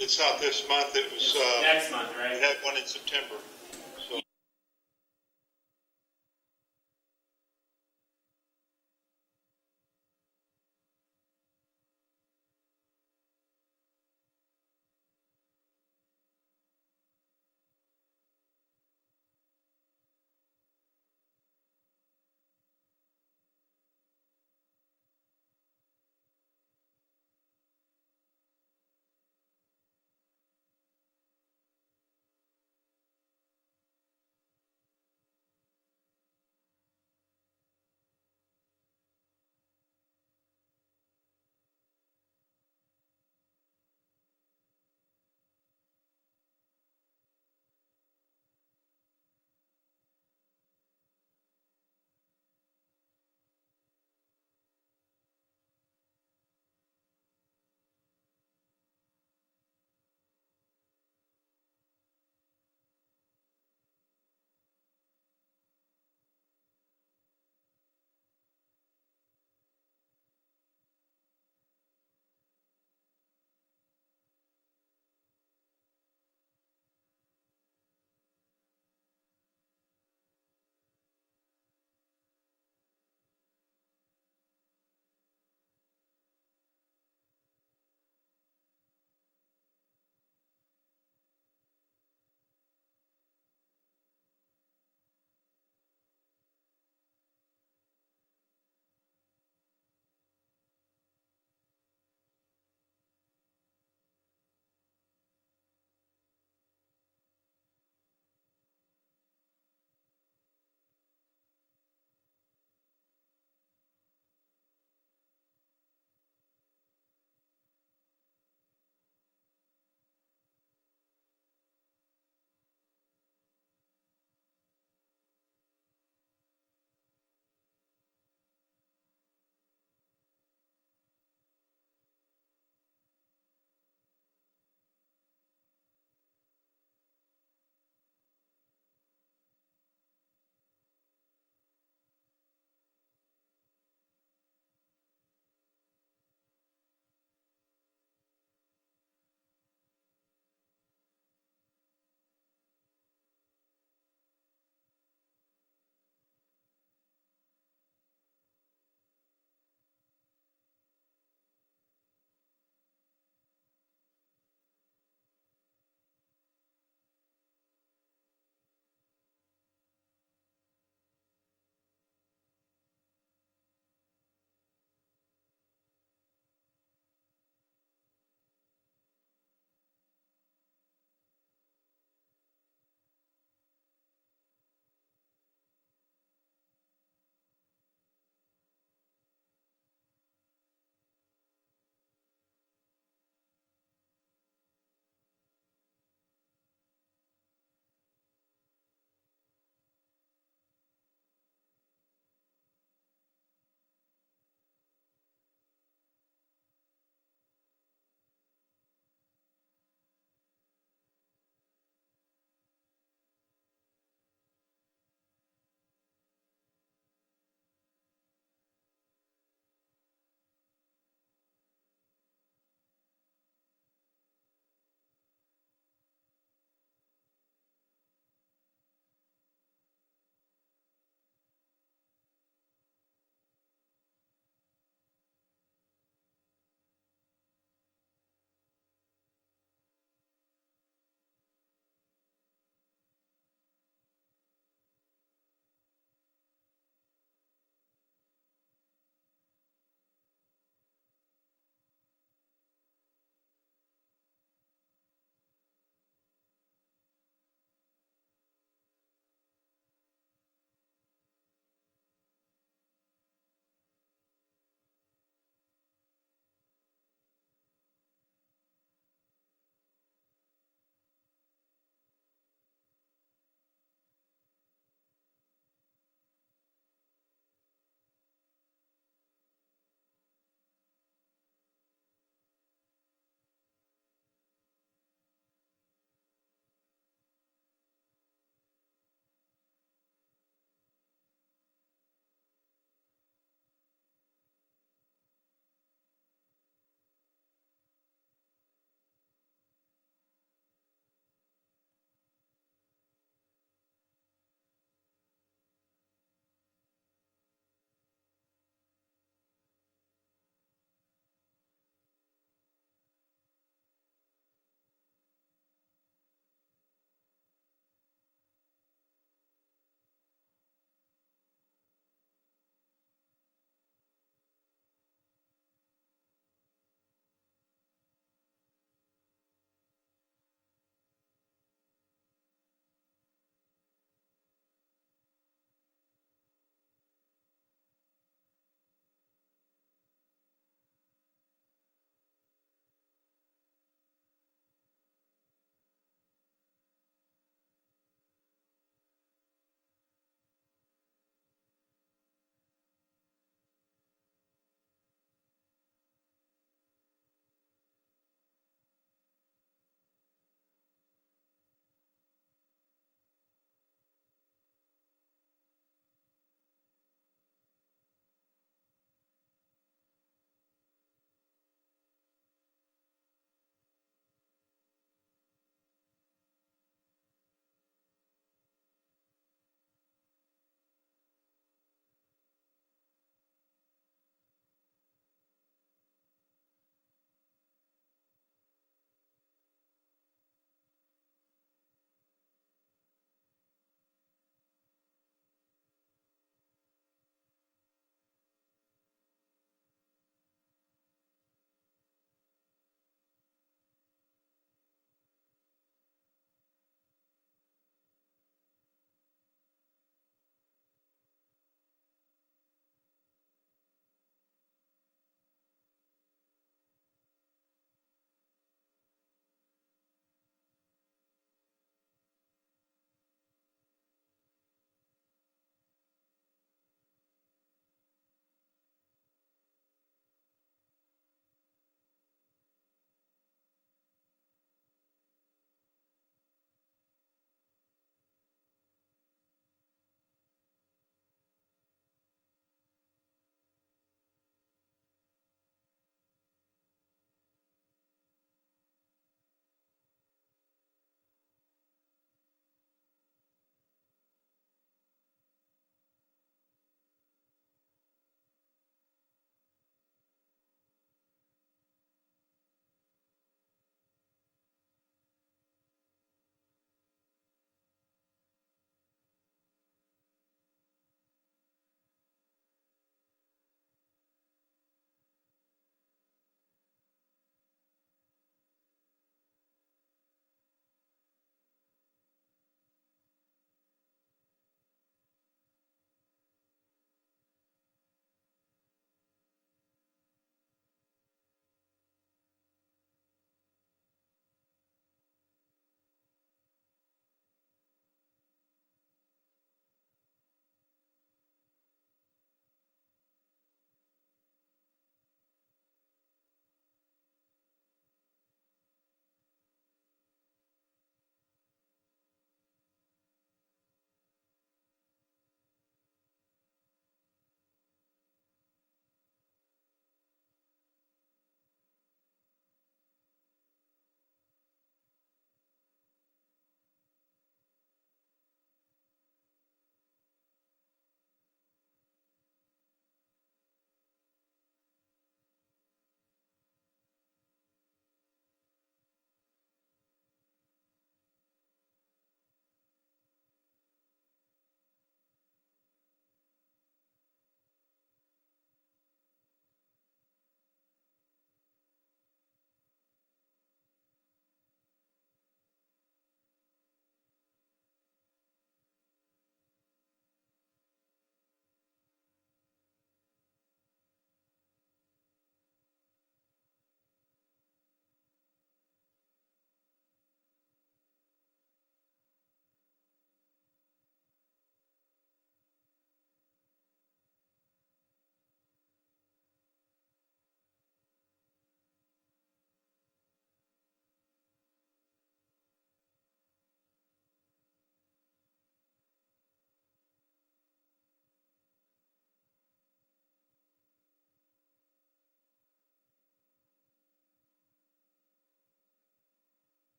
It's not this month, it was, Next month, we right? had one in September. So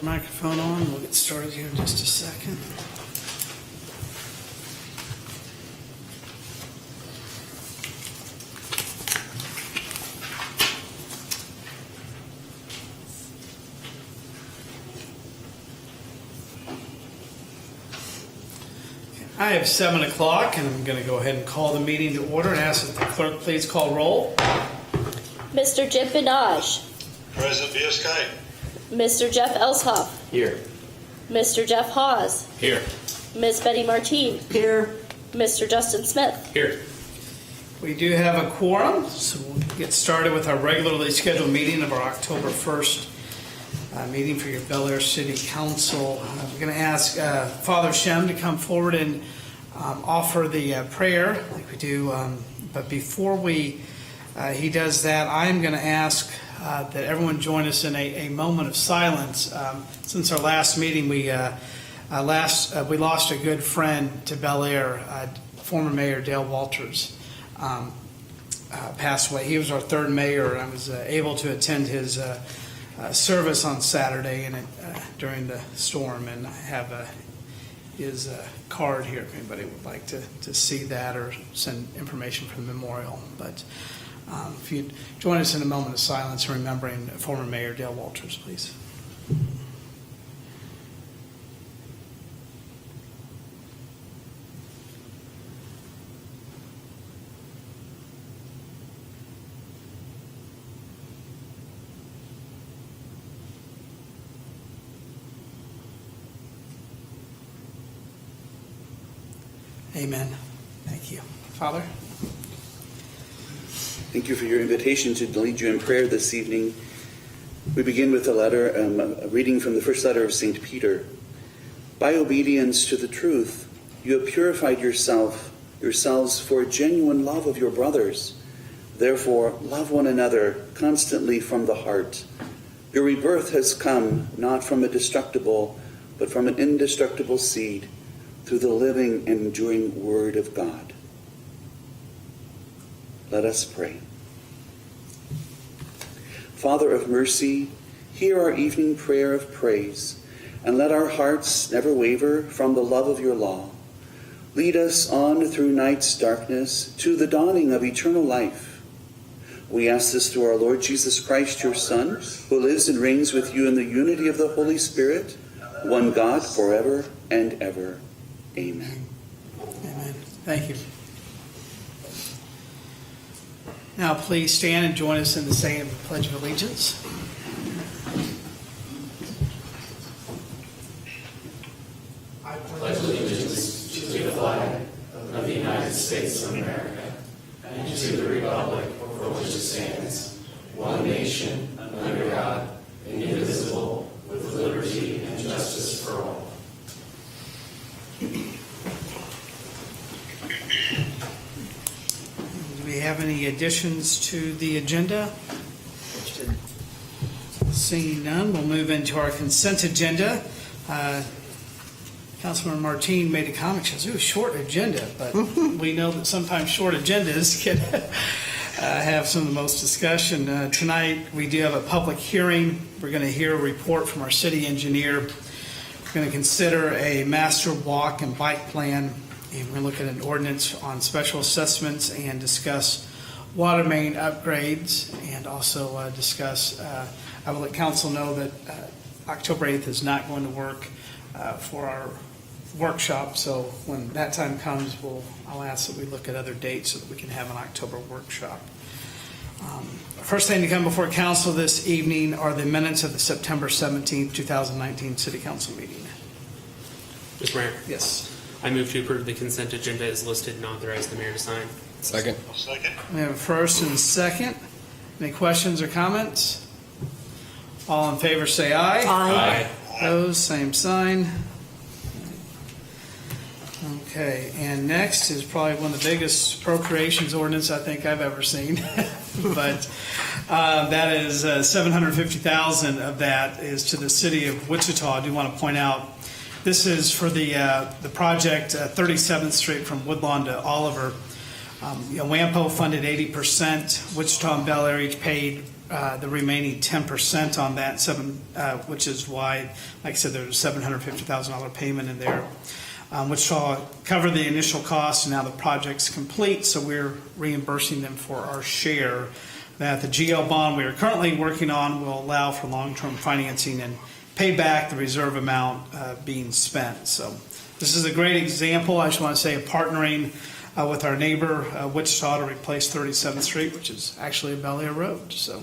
microphone on. We'll get started here in just a second. I have 7 o'clock, and I'm going to go ahead and call the meeting to order and ask that the clerk please call roll. Mr. Jim Benage. President BSK. Mr. Jeff Elshoff. Here. Mr. Jeff Hawes. Here. Ms. Betty Martine. Here. Mr. Justin Smith. Here. We do have a quorum, so we'll get started with our regularly scheduled meeting of our October 1st meeting for your Bel Aire City Council. We're going to ask Father Shem to come forward and offer the prayer like we do. But before he does that, I'm going to ask that everyone join us in a moment of silence. Since our last meeting, we lost a good friend to Bel Aire, former Mayor Dale Walters. Passed away. He was our third mayor, and I was able to attend his service on Saturday and during the storm, and I have his card here if anybody would like to see that or send information for the memorial. But if you'd join us in a moment of silence remembering former Mayor Dale Walters, please. Amen. Thank you. Father? Thank you for your invitation to lead you in prayer this evening. We begin with a reading from the first letter of St. Peter. By obedience to the truth, you have purified yourselves for a genuine love of your brothers. Therefore, love one another constantly from the heart. Your rebirth has come not from a destructible, but from an indestructible seed, through the living and enduring Word of God. Let us pray. Father of mercy, hear our evening prayer of praise, and let our hearts never waver from the love of your law. Lead us on through night's darkness to the dawning of eternal life. We ask this through our Lord Jesus Christ, your Son, who lives and reigns with you in the unity of the Holy Spirit, one God, forever and ever. Amen. Amen. Thank you. Now please stand and join us in the saying of the Pledge of Allegiance. I pledge allegiance to the flag of the United States of America and to the republic for which it stands, one nation, under God, indivisible, with liberty and justice for all. Do we have any additions to the agenda? Seeing none, we'll move into our consent agenda. Councilman Martine made a comment. She says, "Ooh, short agenda," but we know that sometimes short agendas can have some of the most discussion. Tonight, we do have a public hearing. We're going to hear a report from our city engineer. We're going to consider a master walk and bike plan, and we're going to look at an ordinance on special assessments and discuss water main upgrades, and also discuss, I will let council know that October 8th is not going to work for our workshop, so when that time comes, I'll ask that we look at other dates so that we can have an October workshop. First thing to come before council this evening are the minutes of the September 17th, 2019 City Council meeting. Mr. Mayor, Yes. I move to approve the consent agenda as listed and authorize the mayor to sign. Second. I'll second. We have a first and a second. Any questions or comments? All in favor say aye. Aye. Opposed, same sign. Okay, and next is probably one of the biggest appropriations ordinance I think I've ever seen. But that is $750,000 of that is to the city of Wichita. I do want to point out this is for the project 37th Street from Woodlawn to Oliver. WAMPO funded 80%. Wichita and Bel Aire each paid the remaining 10% on that, which is why, like I said, there's a $750,000 payment in there, which will cover the initial cost, and now the project's complete, so we're reimbursing them for our share. That the GL bond we are currently working on will allow for long-term financing and pay back the reserve amount being spent. So this is a great example, I just want to say, of partnering with our neighbor, Wichita, to replace 37th Street, which is actually a Bel Aire road. So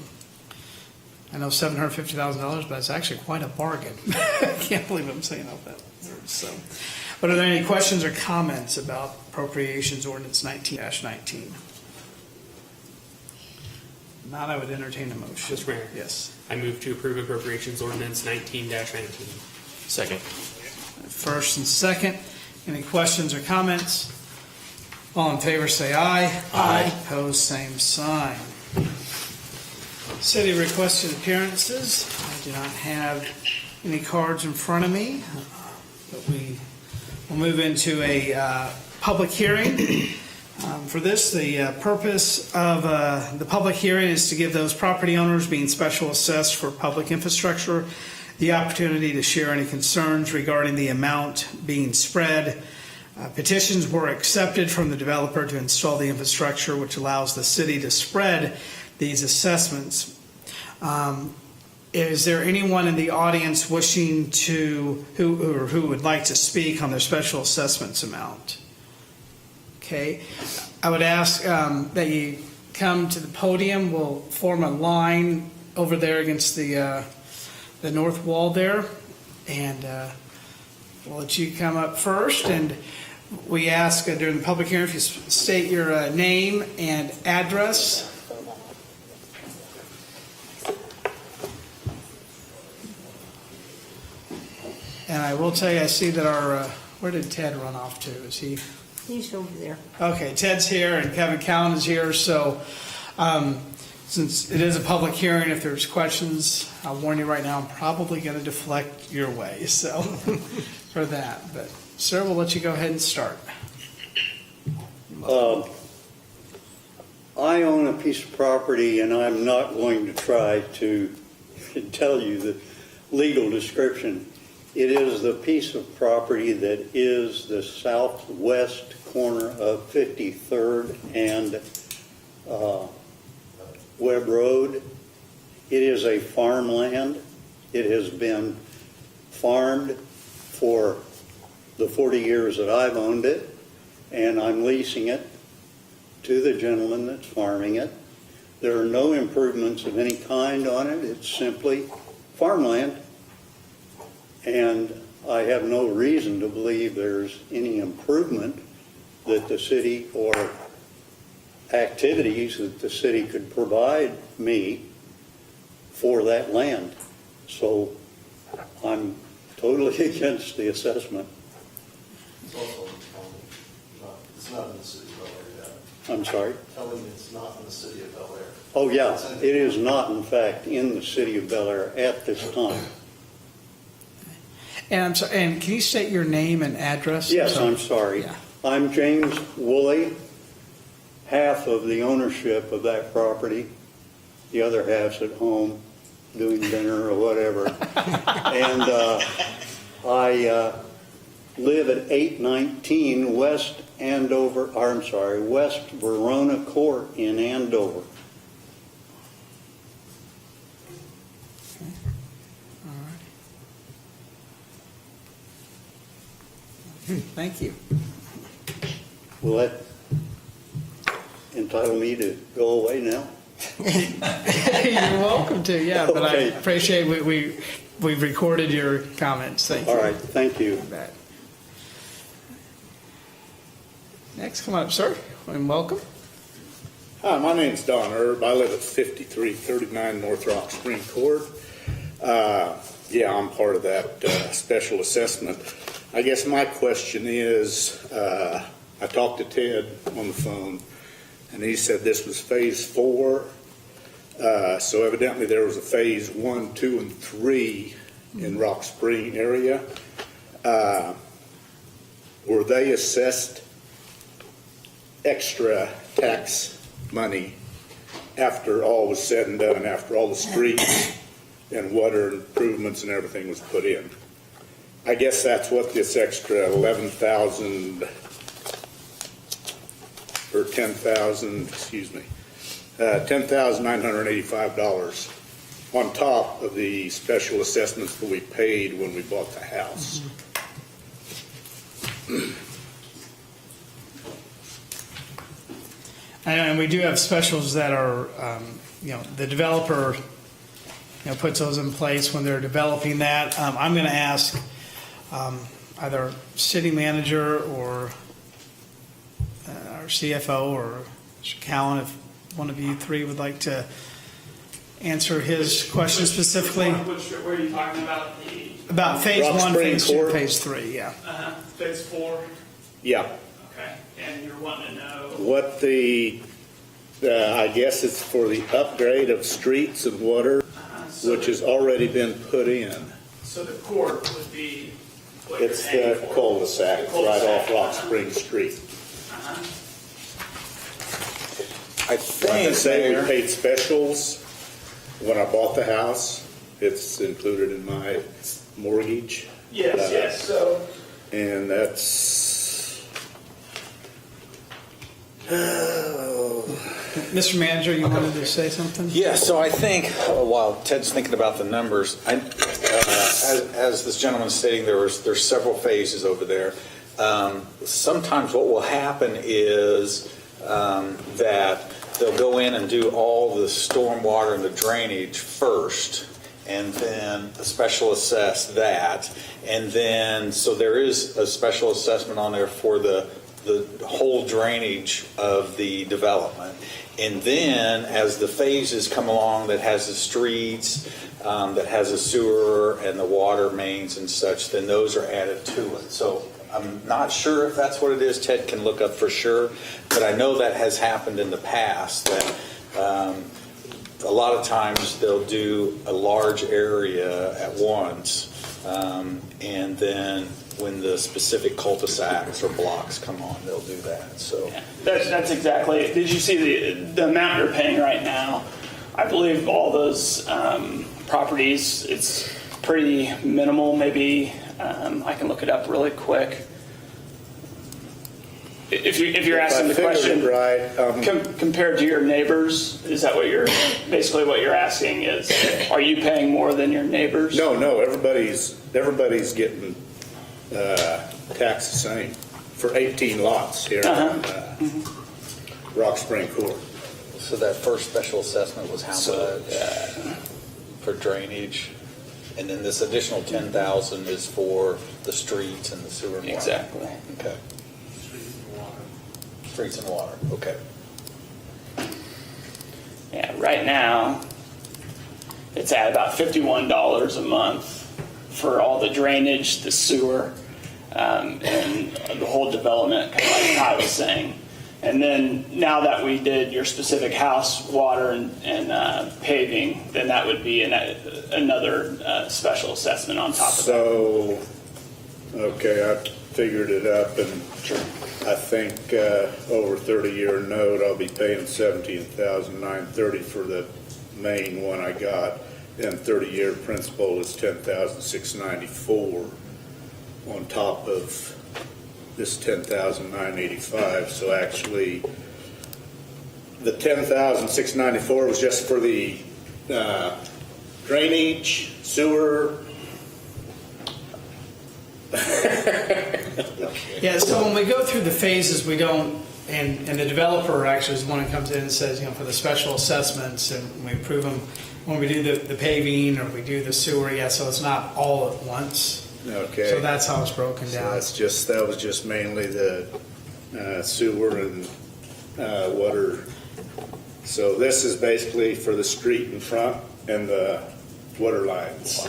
I know $750,000, but it's actually quite a bargain. I can't believe I'm saying all that. So, but are there any questions or comments about Appropriations Ordinance 19-19? Not, I would entertain a motion. Mr. Mayor. Yes. I move to approve Appropriations Ordinance 19-19. Second. First and second. Any questions or comments? All in favor say aye. Aye. Opposed, same sign. City requested appearances. I do not have any cards in front of me, but we will move into a public hearing. For this, the purpose of the public hearing is to give those property owners being special assessed for public infrastructure the opportunity to share any concerns regarding the amount being spread. Petitions were accepted from the developer to install the infrastructure, which allows the city to spread these assessments. Is there anyone in the audience wishing to, who would like to speak on their special assessments amount? Okay, I would ask that you come to the podium. We'll form a line over there against the north wall there, and we'll let you come up first. And we ask during the public hearing if you state your name and address. And I will tell you, I see that our, where did Ted run off to? Is he? He's over there. Okay, Ted's here and Kevin Cowan is here. So since it is a public hearing, if there's questions, I'll warn you right now, I'm probably going to deflect your way. So for that. But sir, we'll let you go ahead and start. I own a piece of property, and I'm not going to try to tell you the legal description. It is the piece of property that is the southwest corner of 53rd and Webb Road. It is a farmland. It has been farmed for the 40 years that I've owned it, and I'm leasing it to the gentleman that's farming it. There are no improvements of any kind on it. It's simply farmland. And I have no reason to believe there's any improvement that the city or activities that the city could provide me for that land. So I'm totally against the assessment. It's also in the county. It's not in the city of Bel Aire yet. I'm sorry? Telling me it's not in the city of Bel Aire. Oh, yeah, it is not, in fact, in the city of Bel Aire at this time. And I'm sorry, and can you state your name and address? Yes, I'm sorry. Yeah. I'm James Woolley. Half of the ownership of that property, the other half's at home doing dinner or whatever. And I live at 819 West Verona Court in Andover. Thank you. Will that entitle me to go away now? You're welcome to, yeah. But I Okay. appreciate we've recorded your comments. Thank you. All right, thank you. Bet. Next, come on up, sir, and welcome. Hi, my name's Don Erb. I live at 5339 North Rock Spring Court. Yeah, I'm part of that special assessment. I guess my question is, I talked to Ted on the phone, and he said this was phase 4. So evidently there was a phase 1, 2, and 3 in Rock Spring area. Were they assessed extra tax money after all was said and done, after all the streets and water improvements and everything was put in. I guess that's what this extra 11,000 or 10,000, excuse me, $10,985 on top of the special assessments that we paid when we bought the house. And we do have specials that are, the developer, puts those in place when they're developing that. I'm going to ask either city manager or our CFO or Mr. Callen, if one of you three would like to answer his question specifically. Where are you talking about? About phase Rock 1, Spring phase 2, Court. phase 3, yeah. Phase 4? Yeah. Okay. And you're wanting to know? What the, I guess it's for the upgrade of streets and water, which has already been put in. So the court would be what It's you're paying the for. cul-de-sac The cul-de-sac. right off Rock Spring Street. I Like I think, say, we Mayor, paid specials when I bought the house. It's included in my mortgage. Yes. So And that's, Mr. Manager, you wanted to say something? yeah, so I think, while Ted's thinking about the numbers, as this gentleman is stating, there's several phases over there. Sometimes what will happen is that they'll go in and do all the stormwater and the drainage first, and then a special assess that, and then, so there is a special assessment on there for the whole drainage of the development. And then, as the phases come along that has the streets, that has a sewer and the water mains and such, then those are added to it. So I'm not sure if that's what it is. Ted can look up for sure, but I know that has happened in the past, that a lot of times they'll do a large area at once, and then when the specific cul-de-sacs or blocks come on, they'll do that. So that's exactly. Did you see the amount you're paying right now? I believe all those properties, it's pretty minimal. Maybe I can look it up really quick. If you're asking the question, right, compared to your neighbors, is that what you're basically what you're asking? Is are you paying more than your neighbors? no, everybody's getting taxed the same for 18 lots here on Rock Spring Court. So that first special assessment was how much for drainage, and then this additional 10,000 is for the streets and the sewer and water. Exactly. Okay. Streets and water. Okay. Yeah, right now it's at about $51 a month for all the drainage, the sewer, and the whole development, kind of like I was saying. And then now that we did your specific house, water, and paving, then that would be another special assessment on top of that. So, okay, I figured it up, and I think over 30-year note, I'll be paying $17,930 for the main one I got, and 30-year principal is $10,694 on top of this $10,985. So actually, the $10,694 was just for the drainage, sewer. Yeah, so when we go through the phases, we don't, and the developer actually is the one who comes in and says, for the special assessments, and we approve them when we do the paving or we do the sewer, so it's not all at once. Okay. So that's how it's broken So down. that was just mainly the sewer and water. So this is basically for the street in front and the water lines.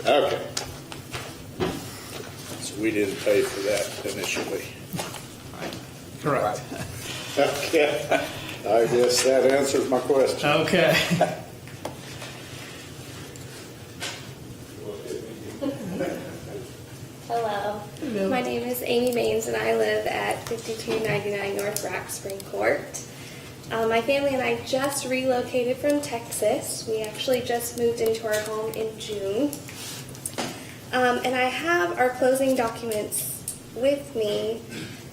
Okay. So we didn't pay for that initially. Correct. Okay. I guess that answers my question. Okay. Hello. My name is Amy Maines, and I live at 5299 North Rock Spring Court. My family and I just relocated from Texas. We actually just moved into our home in June. And I have our closing documents with me.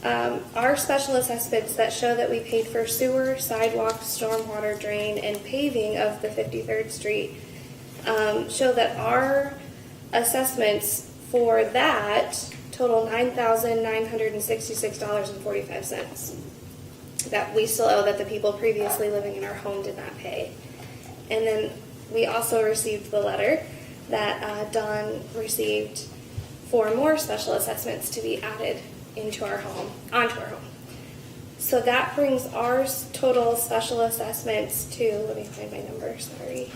Our special assessments that show that we paid for sewer, sidewalk, stormwater drain, and paving of the 53rd Street show that our assessments for that total $9,966.45 that we still owe that the people previously living in our home did not pay. And then we also received the letter that Dawn received for more special assessments to be added onto our home. So that brings our total special assessments to, let me find my number, sorry,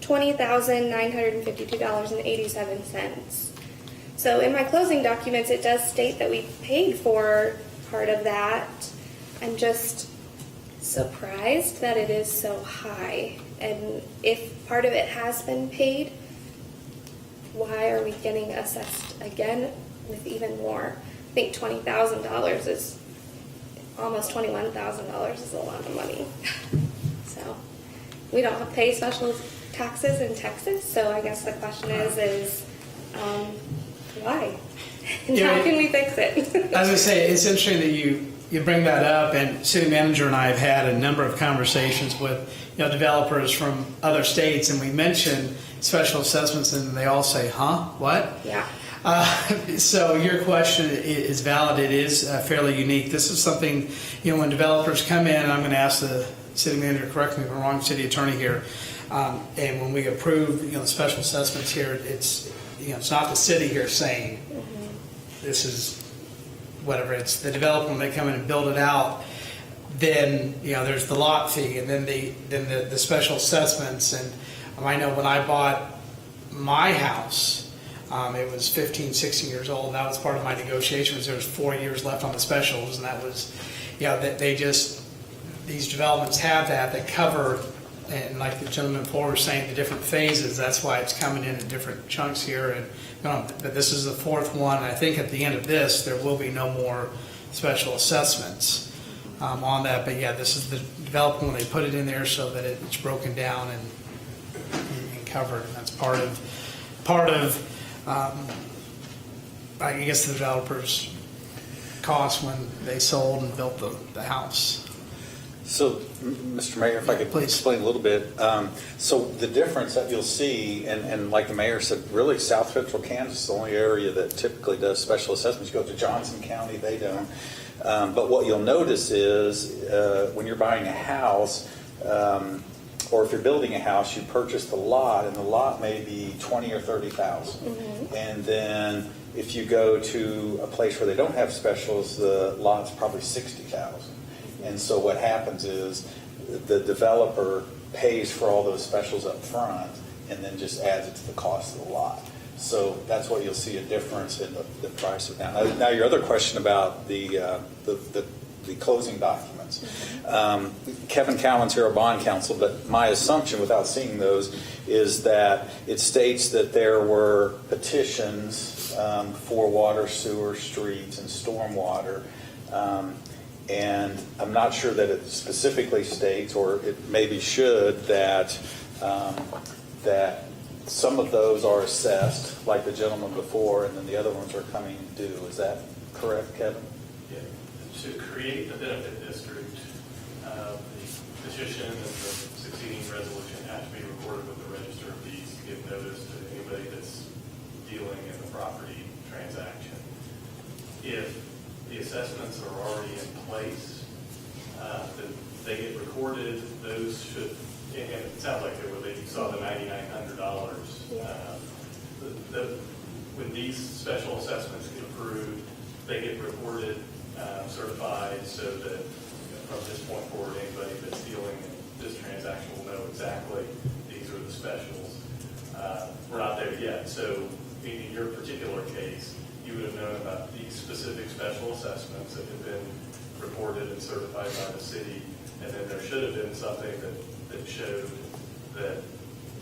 $20,952.87. So in my closing documents, it does state that we paid for part of that. I'm just surprised that it is so high. And if part of it has been paid, why are we getting assessed again with even more? I think $20,000 is almost $21,000 is a lot of money. So we don't pay special taxes in Texas. So I guess the question is why? And how can we fix it? As I say, it's interesting that you bring that up, and city manager and I have had a number of conversations with developers from other states, and we mention special assessments, and they all say, "Huh? What?" Yeah. So your question is valid. It is fairly unique. This is something when developers come in, and I'm going to ask the city manager, correct me if I'm wrong, city attorney here, and when we approve the special assessments here, it's not the city here saying this is whatever. It's the developer when they come in and build it out. Then there's the lot fee, and then the special assessments. And I know when I bought my house, it was 15, 16 years old. That was part of my negotiations. There was 4 years left on the specials, and that was these developments have that cover. And like the gentleman before was saying, the different phases, that's why it's coming in different chunks here. And but this is the fourth one. I think at the end of this, there will be no more special assessments on that. But yeah, this is the development when they put it in there so that it's broken down and covered. And that's part of I guess the developers' cost when they sold and built the house. So, Mr. Mayor, if I could explain a little bit. So the difference that you'll see, and like the mayor said, really South Central Kansas is the only area that typically does special assessments. You go to Johnson County, they don't. But what you'll notice is when you're buying a house, or if you're building a house, you purchase the lot, and the lot may be $20,000 or $30,000. And then if you go to a place where they don't have specials, the lot's probably $60,000. And so what happens is the developer pays for all those specials up front and then just adds it to the cost of the lot. So that's what you'll see a difference in the price of that. Now your other question about the closing documents. Kevin Cowan's here, our bond counsel, but my assumption without seeing those is that it states that there were petitions for water, sewer, streets, and stormwater. And I'm not sure that it specifically states, or it maybe should, that that some of those are assessed, like the gentleman before, and then the other ones are coming due. Is that correct, Kevin? Yeah. To create the benefit district, the petition and the succeeding resolution have to be recorded with the Register of Deeds to give notice to anybody that's dealing in the property transaction. If the assessments are already in place, they get recorded. Those should, and it sounds like they were, you saw the $9,900. When these special assessments get approved, they get recorded, certified, so that from this point forward, anybody that's dealing in this transaction will know exactly these are the specials. We're not there yet. So in your particular case, you would have known about these specific special assessments that have been reported and certified by the city, and then there should have been something that showed that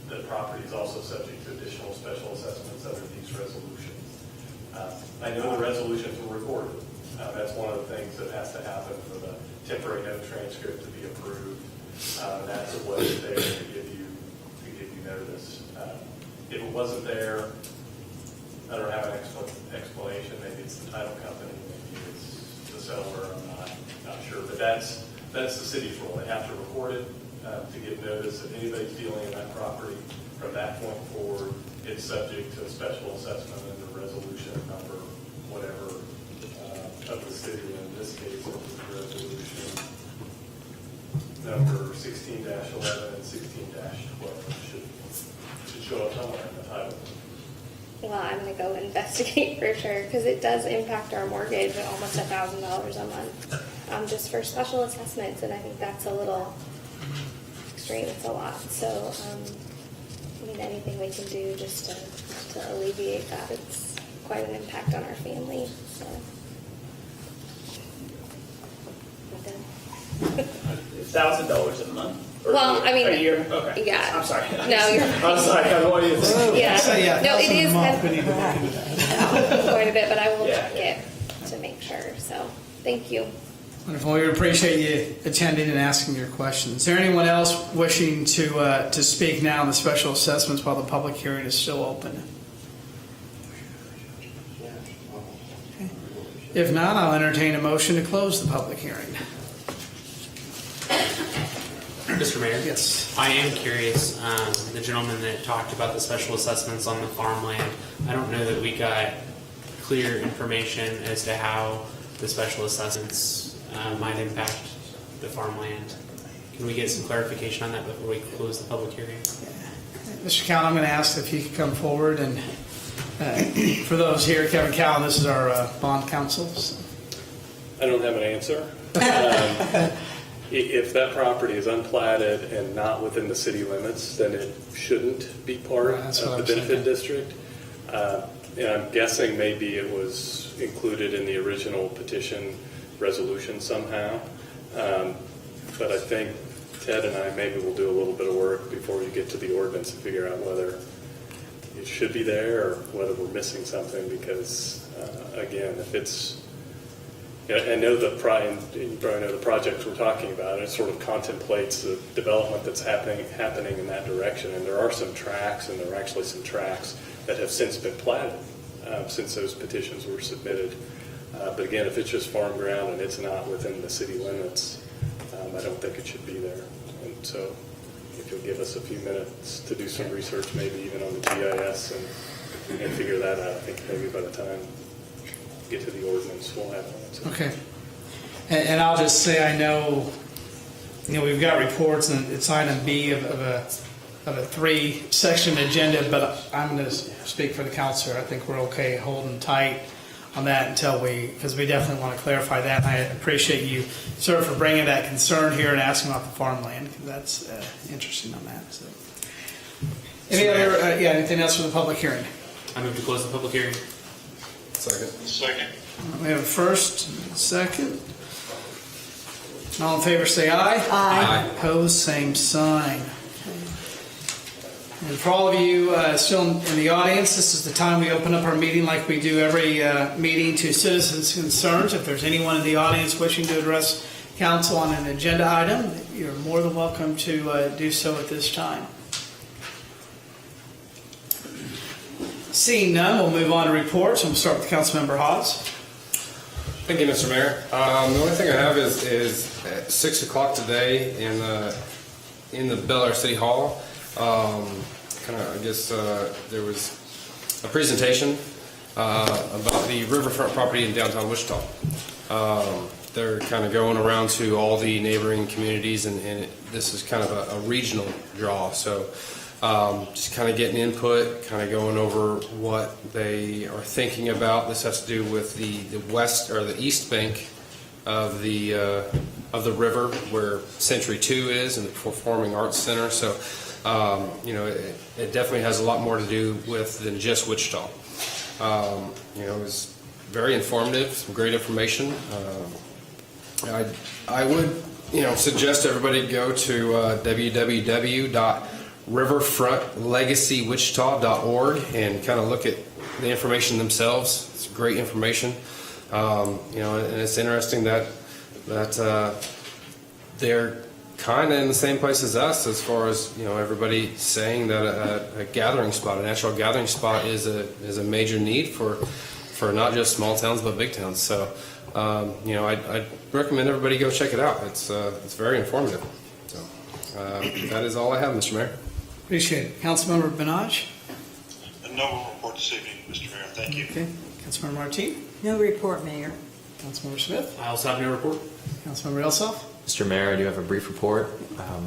the property is also subject to additional special assessments under these resolutions. I know the resolutions were recorded, That's one of the things that has to happen for the temporary note transcript to be approved. That's a way there to give you notice. If it wasn't there, I don't have an explanation. Maybe it's the title company, maybe it's the seller. I'm not sure. But that's the city's role. They have to record it to give notice. If anybody's dealing in that property from that point forward, it's subject to a special assessment under resolution number whatever of the city. In this case, it was resolution number 16-11 and 16-12 should show up somewhere in the title. Well, I'm going to go investigate for sure because it does impact our mortgage at almost $1,000 a month just for special assessments, and I think that's a little extreme. It's a lot. So, I mean, anything we can do just to alleviate that, it's quite an impact on our family. So, $1,000 a month? Or well, I mean, a year? Okay. Yeah. I'm sorry. No, you're. I was like, I don't want you to. Yeah. No, it is We need to look into that. quite a bit, but I will Yeah. check it to make sure. So, thank you. Wonderful. We appreciate you attending and asking your questions. Is there anyone else wishing to speak now on the special assessments while the public hearing is still open? Okay. If not, I'll entertain a motion to close the public hearing. Mr. Mayor? Yes. I am curious, the gentleman that talked about the special assessments on the farmland, I don't know that we got clear information as to how the special assessments might impact the farmland. Can we get some clarification on that before we close the public hearing? Mr. Cowan, I'm going to ask if you could come forward. And for those here, Kevin Cowan, this is our bond counsel. So. I don't have an answer. If that property is unplatted and not within the city limits, then it shouldn't be part of the benefit district. And I'm guessing maybe it was included in the original petition resolution somehow. But I think Ted and I maybe will do a little bit of work before we get to the ordinance and figure out whether it should be there or whether we're missing something because, again, if it's I know you probably know the project we're talking about. It sort of contemplates the development that's happening in that direction. And there are some tracks, and there are actually some tracks that have since been platted since those petitions were submitted. But again, if it's just farm ground and it's not within the city limits, I don't think it should be there. And so if you'll give us a few minutes to do some research, maybe even on the GIS and figure that out, I think maybe by the time we get to the ordinance, we'll have an answer. Okay. And I'll just say I know, we've got reports, and it's item B of a 3-section agenda, but I'm going to speak for the counselor. I think we're okay holding tight on that until because we definitely want to clarify that. And I appreciate you, sir, for bringing that concern here and asking about the farmland, because that's interesting on that. So, anything else for the public hearing? I move to close the public hearing. Second. We have a first, second. All in favor, say aye. Aye. Opposed, same sign. And for all of you still in the audience, this is the time we open up our meeting like we do every meeting to citizens' concerns. If there's anyone in the audience wishing to address council on an agenda item, you're more than welcome to do so at this time. Seeing none, we'll move on to reports. We'll start with Councilmember Hawes. Thank you, Mr. Mayor. The only thing I have is at 6 o'clock today in the Bel Aire City Hall. There was a presentation about the riverfront property in downtown Wichita. They're kind of going around to all the neighboring communities, and this is kind of a regional draw. So just kind of getting input, kind of going over what they are thinking about. This has to do with the west or the east bank of the river where Century 2 is and the Performing Arts Center. So it definitely has a lot more to do with than just Wichita. It was very informative, some great information. I would suggest everybody go to www.riverfrontlegacywichita.org and kind of look at the information themselves. It's great information. And it's interesting that they're kind of in the same place as us as far as everybody saying that a gathering spot, a natural gathering spot, is a major need for not just small towns but big towns. So I'd recommend everybody go check it out. It's very informative. So that is all I have, Mr. Mayor. Appreciate it. Councilmember Benaj? No report this evening, Mr. Mayor. Thank you. Okay. Councilmember Martine? No report, Mayor. Councilmember Smith? I also have no report. Councilmember Elsoff? Mr. Mayor, I do have a brief report.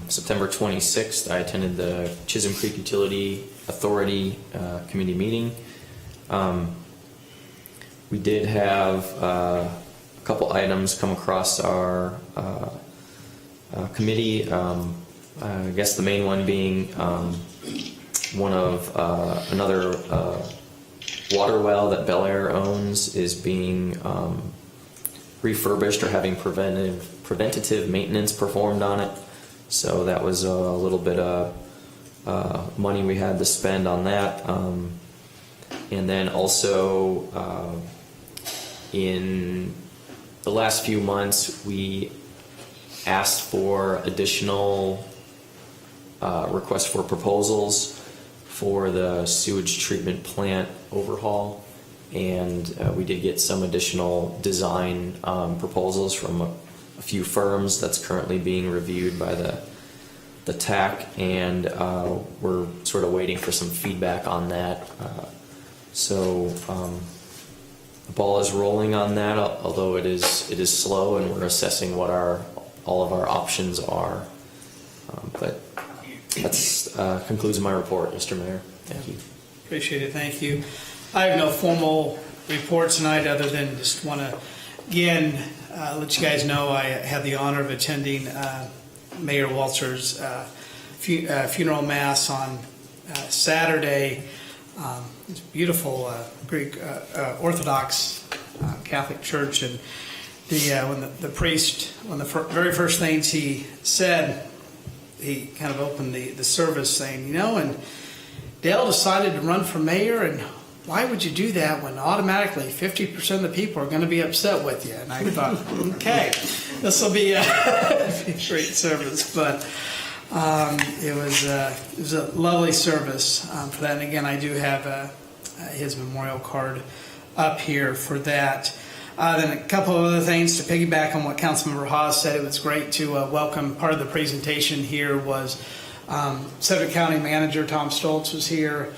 September 26th, I attended the Chisholm Creek Utility Authority committee meeting. We did have a couple items come across our committee. I guess the main one being one of another water well that Bel Aire owns is being refurbished or having preventative maintenance performed on it. So that was a little bit of money we had to spend on that. And then also in the last few months, we asked for additional requests for proposals for the sewage treatment plant overhaul, and we did get some additional design proposals from a few firms that's currently being reviewed by the TAC, and we're sort of waiting for some feedback on that. So the ball is rolling on that, although it is slow, and we're assessing what all of our options are. But that concludes my report, Mr. Mayor. Thank you. Appreciate it. Thank you. I have no formal report tonight other than just want to, again, let you guys know I had the honor of attending Mayor Waltzer's funeral mass on Saturday. It's a beautiful Greek Orthodox Catholic church, and when the priest, one of the very first things he said, he kind of opened the service saying, and Dale decided to run for mayor, and why would you do that when automatically 50% of the people are going to be upset with you? And I thought, okay, this will be a great service. But it was a lovely service for that. And again, I do have his memorial card up here for that. Then a couple of other things to piggyback on what Councilmember Haas said. It was great to welcome. Part of the presentation here was Sedgwick County Manager Tom Stoltz was here.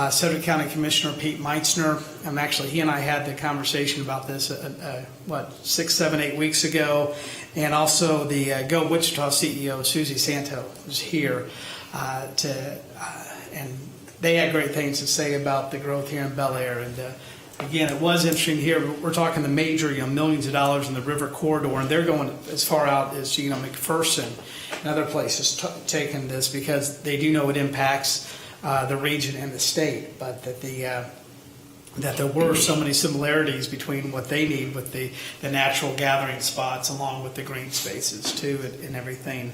Sedgwick County Commissioner Pete Meitzner. Actually, he and I had the conversation about this 6, 7, 8 weeks ago, and also the Go Wichita CEO Susie Santo was here and they had great things to say about the growth here in Bel Aire. And again, it was interesting here. We're talking the major, millions of dollars in the river corridor, and they're going as far out as McPherson and other places taking this because they do know it impacts the region and the state, but that there were so many similarities between what they need with the natural gathering spots along with the green spaces too and everything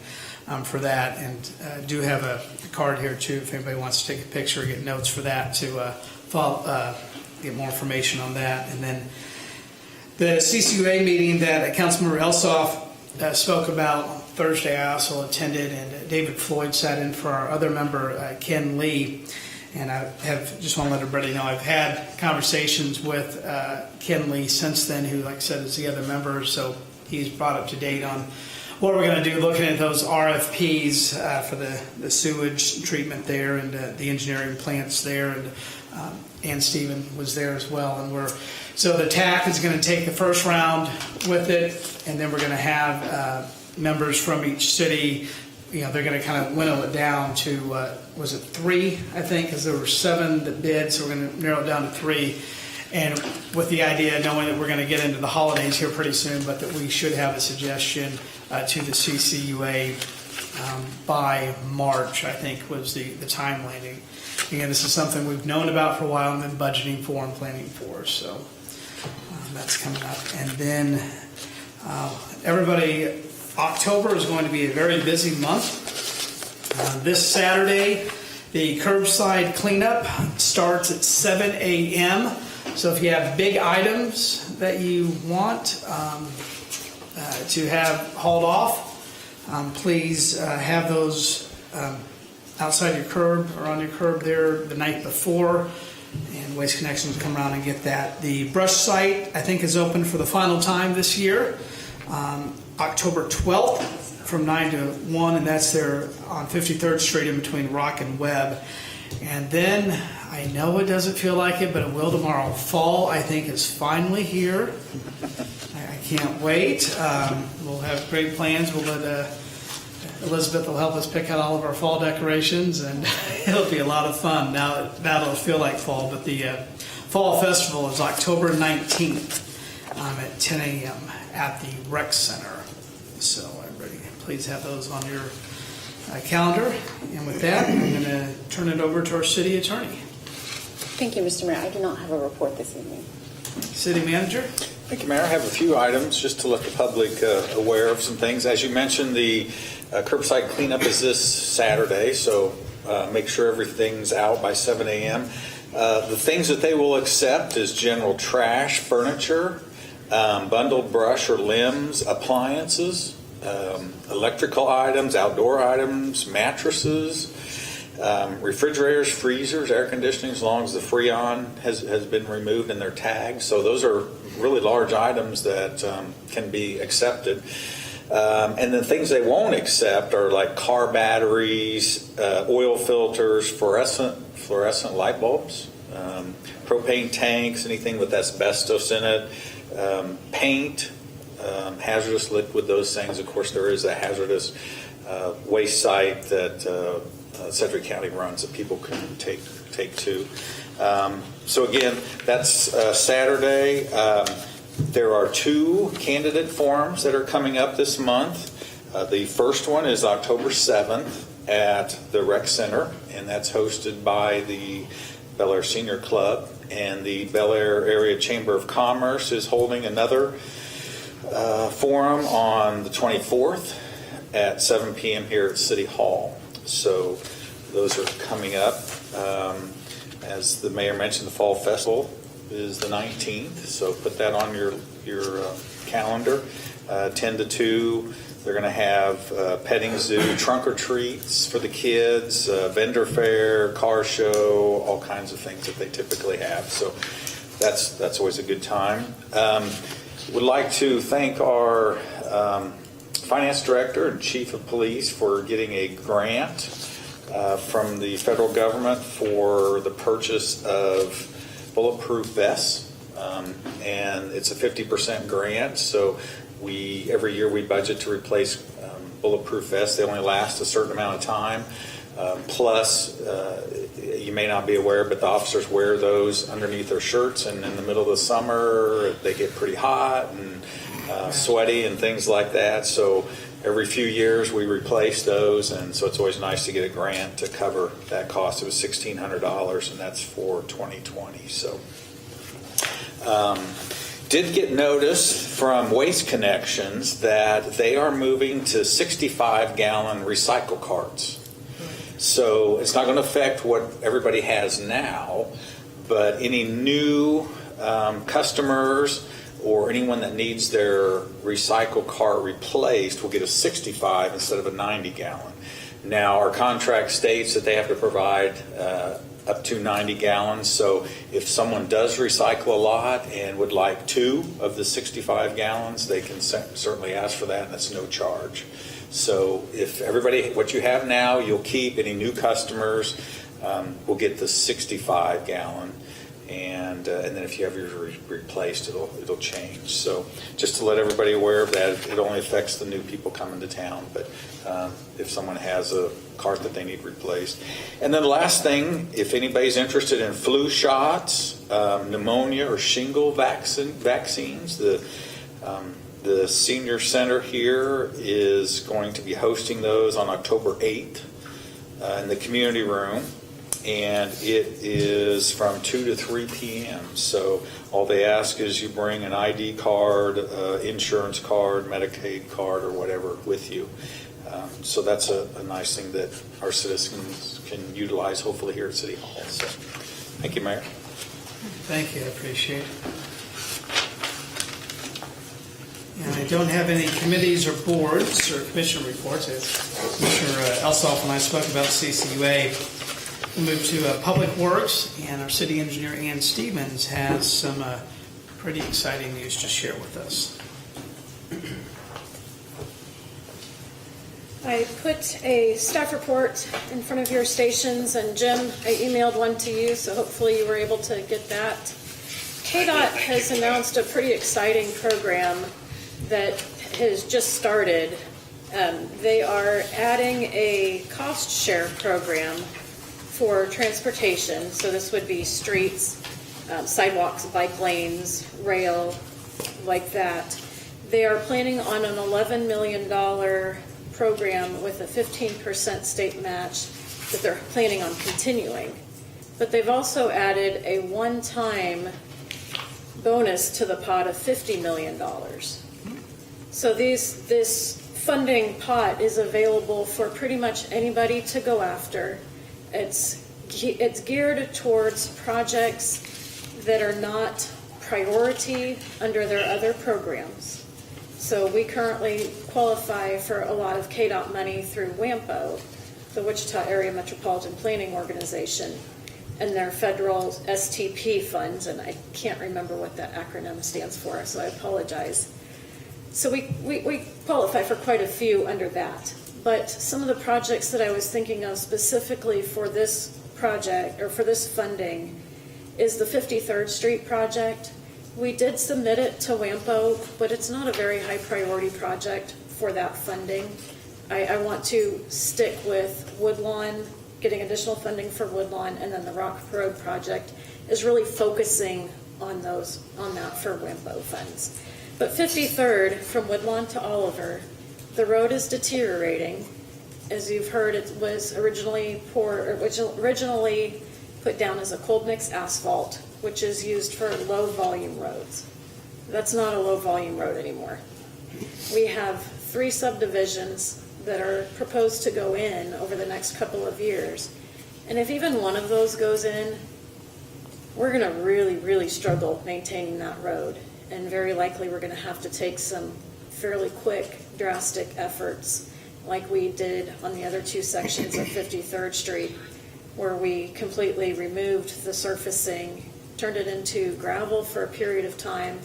for that. And do have a card here too if anybody wants to take a picture or get notes for that to follow, get more information on that. And then the CCUA meeting that Councilmember Elsoff spoke about on Thursday, I also attended, and David Floyd sat in for our other member, Ken Lee. And I just want to let everybody know I've had conversations with Ken Lee since then, who, like I said, is the other member. So he's brought up to date on what we're going to do, looking at those RFPs for the sewage treatment there and the engineering plants there. And Stephen was there as well. And so the TAC is going to take the first round with it, and then we're going to have members from each city. They're going to kind of winnow it down to, was it 3, I think, because there were 7 that bid, so we're going to narrow it down to 3. And with the idea, knowing that we're going to get into the holidays here pretty soon, but that we should have a suggestion to the CCUA by March, I think, was the timeline. Again, this is something we've known about for a while and been budgeting for and planning for, so that's coming up. And then everybody, October is going to be a very busy month. This Saturday, the curbside cleanup starts at 7 a.m. So if you have big items that you want to have hauled off, please have those outside your curb or on your curb there the night before, and Waste Connections will come around and get that. The brush site, I think, is open for the final time this year, October 12th from 9 to 1, and that's there on 53rd Street in between Rock and Webb. And then, I know it doesn't feel like it, but it will tomorrow. Fall, I think, is finally here. I can't wait. We'll have great plans. We'll let Elizabeth will help us pick out all of our fall decorations, and it'll be a lot of fun. Now it'll feel like fall, but the Fall Festival is October 19th at 10 a.m. at the Rec Center. So everybody, please have those on your calendar. And with that, I'm going to turn it over to our city attorney. Thank you, Mr. Mayor. I do not have a report this evening. City manager? Thank you, Mayor. I have a few items just to let the public aware of some things. As you mentioned, the curbside cleanup is this Saturday, so make sure everything's out by 7 a.m. The things that they will accept is general trash, furniture, bundled brush or limbs, appliances, electrical items, outdoor items, mattresses, refrigerators, freezers, air conditioning, as long as the Freon has been removed and they're tagged. So those are really large items that can be accepted. And then things they won't accept are like car batteries, oil filters, fluorescent light bulbs, propane tanks, anything with asbestos in it, paint, hazardous liquid, those things. Of course, there is a hazardous waste site that Sedgwick County runs that people can take to. So again, that's Saturday. There are 2 candidate forums that are coming up this month. The first one is October 7th at the Rec Center, and that's hosted by the Bel Aire Senior Club. And the Bel Aire Area Chamber of Commerce is holding another forum on the 24th at 7 p.m. here at City Hall. So those are coming up. As the mayor mentioned, the Fall Festival is the 19th, so put that on your calendar. 10 to 2, they're going to have petting zoo, trunk or treats for the kids, vendor fair, car show, all kinds of things that they typically have. So that's always a good time. Would like to thank our finance director and chief of police for getting a grant from the federal government for the purchase of bulletproof vests, and it's a 50% grant. So every year we budget to replace bulletproof vests. They only last a certain amount of time. Plus, you may not be aware, but the officers wear those underneath their shirts, and in the middle of the summer they get pretty hot and sweaty and things like that. So every few years we replace those, and so it's always nice to get a grant to cover that cost. It was $1,600, and that's for 2020. So did get notice from Waste Connections that they are moving to 65-gallon recycle carts. So it's not going to affect what everybody has now, but any new customers or anyone that needs their recycle cart replaced will get a 65 instead of a 90-gallon. Now, our contract states that they have to provide up to 90 gallons, so if someone does recycle a lot and would like 2 of the 65 gallons, they can certainly ask for that, and that's no charge. So if everybody, what you have now, you'll keep. Any new customers will get the 65-gallon. And then if you have yours replaced, it'll change. So just to let everybody aware of that, it only affects the new people coming to town. But if someone has a cart that they need replaced. And then the last thing, if anybody's interested in flu shots, pneumonia or shingle vaccines, the senior center here is going to be hosting those on October 8th in the community room. And it is from 2 to 3 p.m. So all they ask is you bring an ID card, insurance card, Medicaid card, or whatever with you. So that's a nice thing that our citizens can utilize, hopefully, here at City Hall. So thank you, Mayor. Thank you, I appreciate it. And I don't have any committees or boards or commission reports. As Commissioner Elsoff and I spoke about CCUA. We'll move to Public Works, and our city engineer, Ann Stevens, has some pretty exciting news to share with us. I put a staff report in front of your stations, and Jim, I emailed one to you, so hopefully you were able to get that. KDOT has announced a pretty exciting program that has just started. They are adding a cost share program for transportation, so this would be streets, sidewalks, bike lanes, rail, like that. They are planning on an $11 million program with a 15% state match that they're planning on continuing. But they've also added a one-time bonus to the pot of $50 million. So this funding pot is available for pretty much anybody to go after. It's geared towards projects that are not priority under their other programs. So we currently qualify for a lot of KDOT money through WAMPO, the Wichita Area Metropolitan Planning Organization, and their federal STP funds, and I can't remember what that acronym stands for, so I apologize. So we qualify for quite a few under that. But some of the projects that I was thinking of specifically for this project, or for this funding, is the 53rd Street project. We did submit it to WAMPO, but it's not a very high priority project for that funding. I want to stick with Woodlawn, getting additional funding for Woodlawn, and then the Rock Road project is really focusing on that for WAMPO funds. But 53rd, from Woodlawn to Oliver, the road is deteriorating. As you've heard, it was originally put down as a cold mix asphalt, which is used for low volume roads. That's not a low volume road anymore. We have 3 subdivisions that are proposed to go in over the next couple of years. And if even one of those goes in, we're going to really, really struggle maintaining that road. And very likely we're going to have to take some fairly quick, drastic efforts like we did on the other 2 sections of 53rd Street, where we completely removed the surfacing, turned it into gravel for a period of time,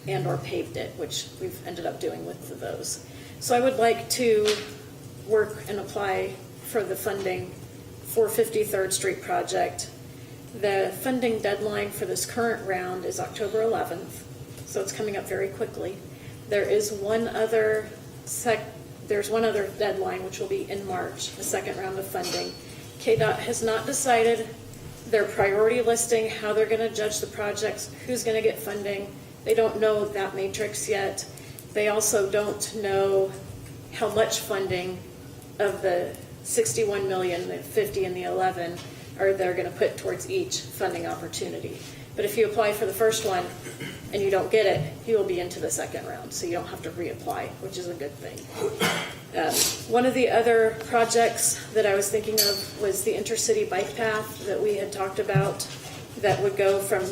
and or paved it, which we've ended up doing with those. So I would like to work and apply for the funding for 53rd Street project. The funding deadline for this current round is October 11th, so it's coming up very quickly. There's one other deadline, which will be in March, the second round of funding. KDOT has not decided their priority listing, how they're going to judge the projects, who's going to get funding. They don't know that matrix yet. They also don't know how much funding of the 61 million, the 50 and the 11 are they're going to put towards each funding opportunity. But if you apply for the first one and you don't get it, you will be into the second round, so you don't have to reapply, which is a good thing. One of the other projects that I was thinking of was the Intercity bike path that we had talked about that would go from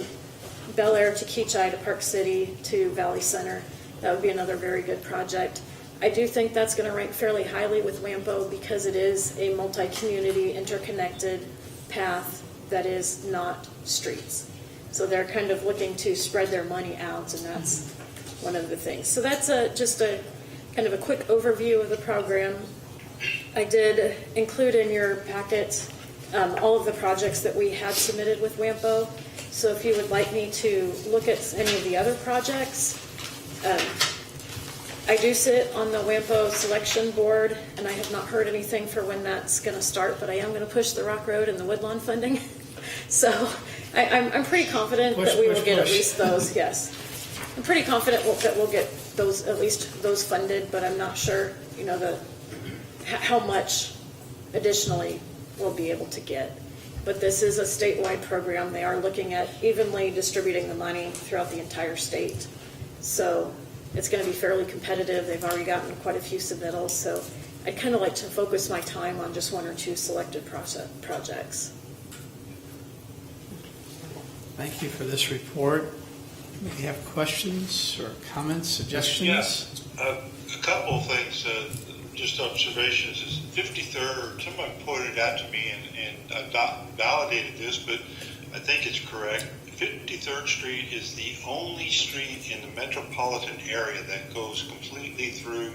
Bel Aire to Keachai to Park City to Valley Center. That would be another very good project. I do think that's going to rank fairly highly with WAMPO because it is a multi-community interconnected path that is not streets. So they're kind of looking to spread their money out, and that's one of the things. So that's just a kind of a quick overview of the program. I did include in your packet all of the projects that we had submitted with WAMPO. So if you would like me to look at any of the other projects, I do sit on the WAMPO selection board, and I have not heard anything for when that's going to start, but I am going to push the Rock Road and the Woodlawn funding. So I'm pretty confident that we will get at least those, yes. I'm pretty confident that we'll get those, at least those funded, but I'm not sure, how much additionally we'll be able to get. But this is a statewide program. They are looking at evenly distributing the money throughout the entire state. So it's going to be fairly competitive. They've already gotten quite a few submittals, so I'd kind of like to focus my time on just 1 or 2 selected projects. Thank you for this report. Maybe you have questions or comments, suggestions? Yes, a couple of things, just observations. Is 53rd, somebody pointed out to me, and I've not validated this, but I think it's correct. 53rd Street is the only street in the metropolitan area that goes completely through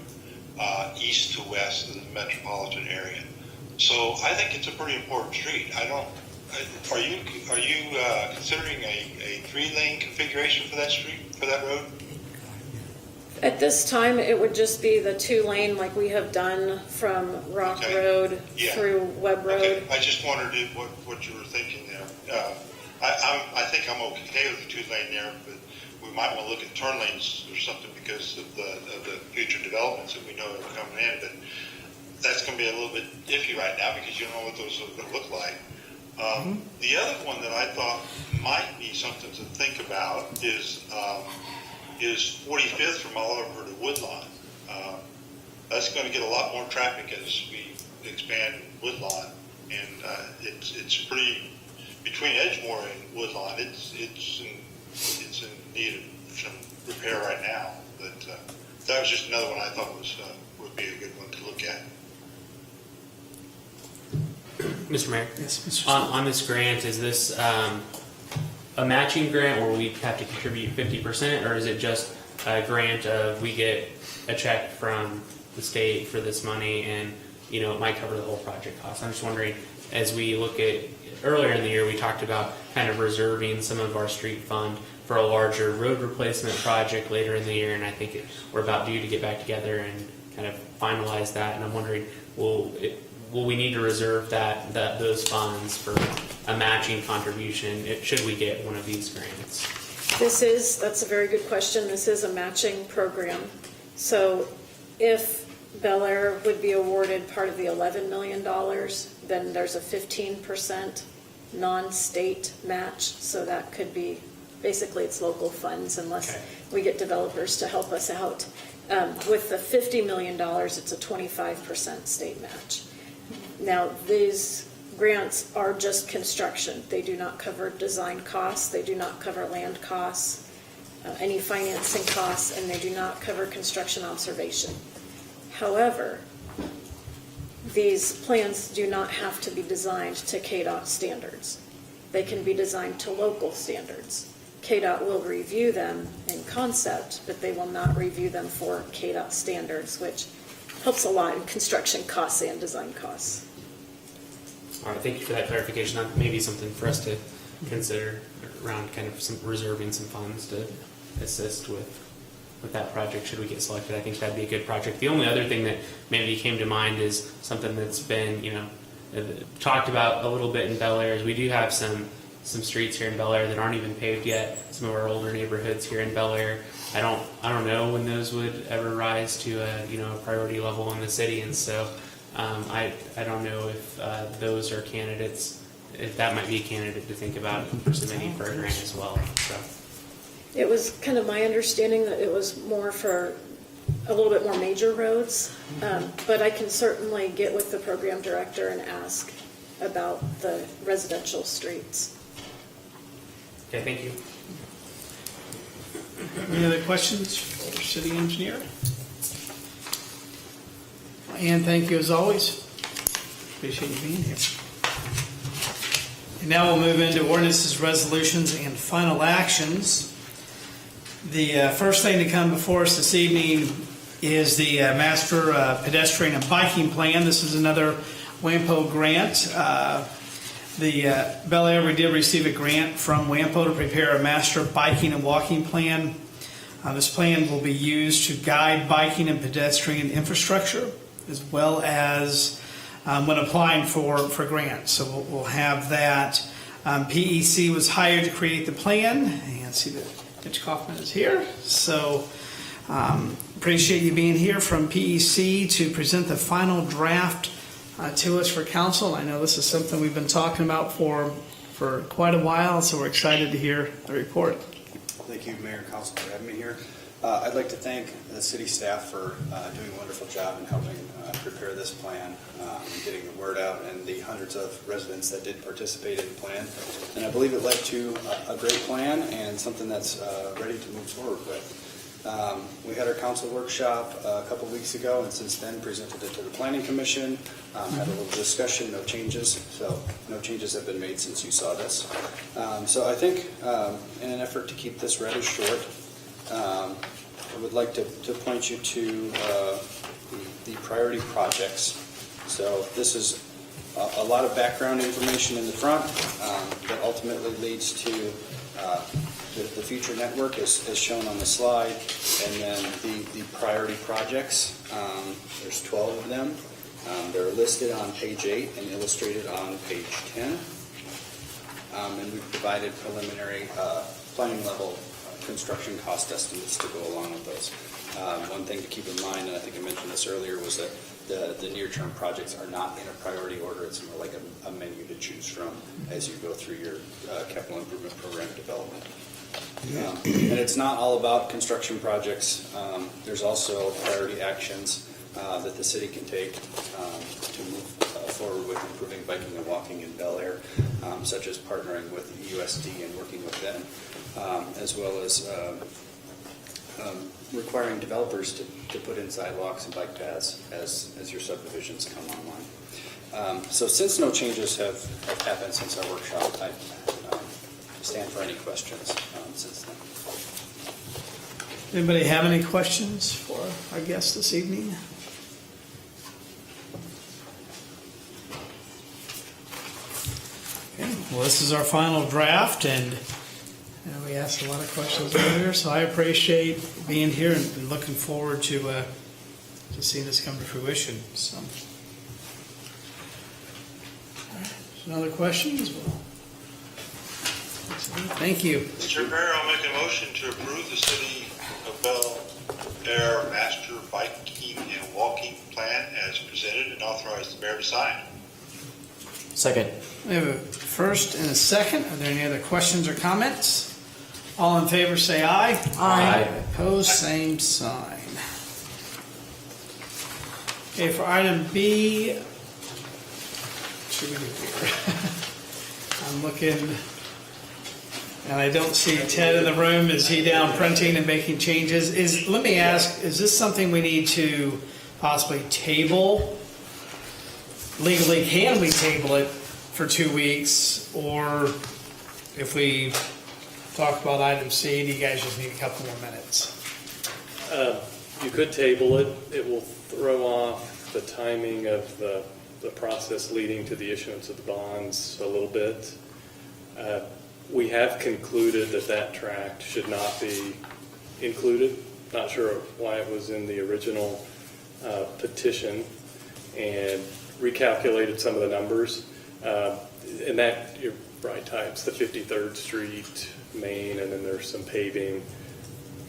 east to west of the metropolitan area. So I think it's a pretty important street. Are you considering a 3-lane configuration for that street, for that road? At this time, it would just be the 2-lane like we have done from Rock Road through Webb Road. Okay. I just wondered what you were thinking there. I think I'm okay with the 2-lane there, but we might want to look at turn lanes or something because of the future developments that we know are coming in. But that's going to be a little bit iffy right now because you don't know what those are going to look like. The other one that I thought might be something to think about is 45th from Oliver to Woodlawn. That's going to get a lot more traffic as we expand Woodlawn, and it's pretty between Edgemore and Woodlawn. It's in need of some repair right now, but that was just another one I thought would be a good one to look at. Mr. Mayor? Yes, Mr. On this grant, is this a matching grant where we have to contribute 50%, or is it just a grant of we get a check from the state for this money and, it might cover the whole project cost? I'm just wondering, as we look at, earlier in the year, we talked about kind of reserving some of our street fund for a larger road replacement project later in the year, and I think we're about due to get back together and kind of finalize that, and I'm wondering, will we need to reserve those funds for a matching contribution should we get one of these grants? That's a very good question. This is a matching program. So if Bel Aire would be awarded part of the $11 million, then there's a 15% non-state match. So that could be, basically it's local funds unless we get developers to help us out. With the $50 million, it's a 25% state match. Now, these grants are just construction. They do not cover design costs. They do not cover land costs, any financing costs, and they do not cover construction observation. However, these plans do not have to be designed to KDOT standards. They can be designed to local standards. KDOT will review them in concept, but they will not review them for KDOT standards, which helps a lot in construction costs and design costs. All right, thank you for that clarification. That may be something for us to consider around kind of reserving some funds to assist with that project should we get selected. I think that'd be a good project. The only other thing that maybe came to mind is something that's been, talked about a little bit in Bel Aire is we do have some streets here in Bel Aire that aren't even paved yet. Some of our older neighborhoods here in Bel Aire. I don't know when those would ever rise to a priority level in the city, and so I don't know if those are candidates. If that might be a candidate to think about for submitting for a grant as well. So. It was kind of my understanding that it was more for a little bit more major roads, but I can certainly get with the program director and ask about the residential streets. Okay, thank you. Any other questions for city engineer? And thank you as always. Appreciate you being here. And now we'll move into ordinances, resolutions, and final actions. The first thing to come before us this evening is the Master Pedestrian and Biking Plan. This is another WAMPO grant. Bel Aire, we did receive a grant from WAMPO to prepare a master biking and walking plan. This plan will be used to guide biking and pedestrian infrastructure, as well as when applying for grants. So we'll have that. PEC was hired to create the plan, and see that Mitch Kaufman is here. So appreciate you being here from PEC to present the final draft to us for council. I know this is something we've been talking about for quite a while, so we're excited to hear the report. Thank you, Mayor and Council, for having me here. I'd like to thank the city staff for doing a wonderful job in helping prepare this plan and getting the word out, and the hundreds of residents that did participate in the plan. And I believe it led to a great plan and something that's ready to move forward with. We had our council workshop a couple weeks ago, and since then presented it to the Planning Commission, had a little discussion, no changes. So no changes have been made since you saw this. So I think in an effort to keep this rather short, I would like to point you to the priority projects. So this is a lot of background information in the front that ultimately leads to the future network as shown on the slide, and then the priority projects. There's 12 of them. They're listed on page 8 and illustrated on page 10. And we've provided preliminary planning level construction cost estimates to go along with those. One thing to keep in mind, and I think I mentioned this earlier, was that the near-term projects are not in a priority order. It's more like a menu to choose from as you go through your capital improvement program development. And it's not all about construction projects. There's also priority actions that the city can take to move forward with improving biking and walking in Bel Aire, such as partnering with USD and working with them, as well as requiring developers to put in sidewalks and bike paths as your subdivisions come online. So since no changes have happened since our workshop, I stand for any questions since then. Anybody have any questions for our guest this evening? Okay. Well, this is our final draft, and we asked a lot of questions earlier, so I appreciate being here and looking forward to seeing this come to fruition. So, all right. So other questions? Well, thank you. Mr. Mayor, I'll make a motion to approve the City of Bel Aire Master Biking and Walking Plan as presented and authorize the mayor to sign. Second. We have a first and a second. Are there any other questions or comments? All in favor say aye. Aye. Opposed, same sign. Okay, for item B, what should we do here? I'm looking, and I don't see Ted in the room. Is he down printing and making changes? Let me ask, is this something we need to possibly table? Legally, can we table it for 2 weeks? Or if we talk about item C, do you guys just need a couple more minutes? You could table it. It will throw off the timing of the process leading to the issuance of the bonds a little bit. We have concluded that tract should not be included. Not sure why it was in the original petition, and recalculated some of the numbers. And that, you're right, types the 53rd Street main, and then there's some paving,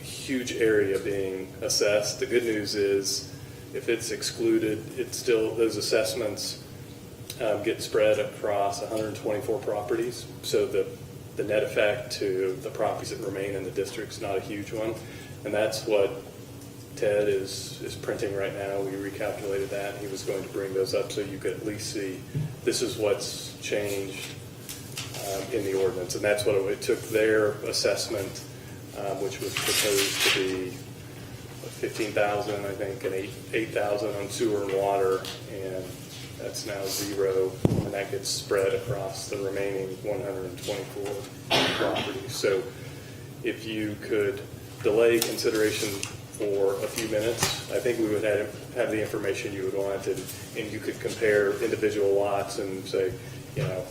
huge area being assessed. The good news is if it's excluded, it's still, those assessments get spread across 124 properties. So the net effect to the properties that remain in the district is not a huge one. And that's what Ted is printing right now. We recalculated that, and he was going to bring those up so you could at least see this is what's changed in the ordinance. And that's what it took their assessment, which was proposed to be 15,000, I think, and 8,000 on sewer and water, and that's now 0, and that gets spread across the remaining 124 properties. So if you could delay consideration for a few minutes, I think we would have the information you would want, and you could compare individual lots and say, you know,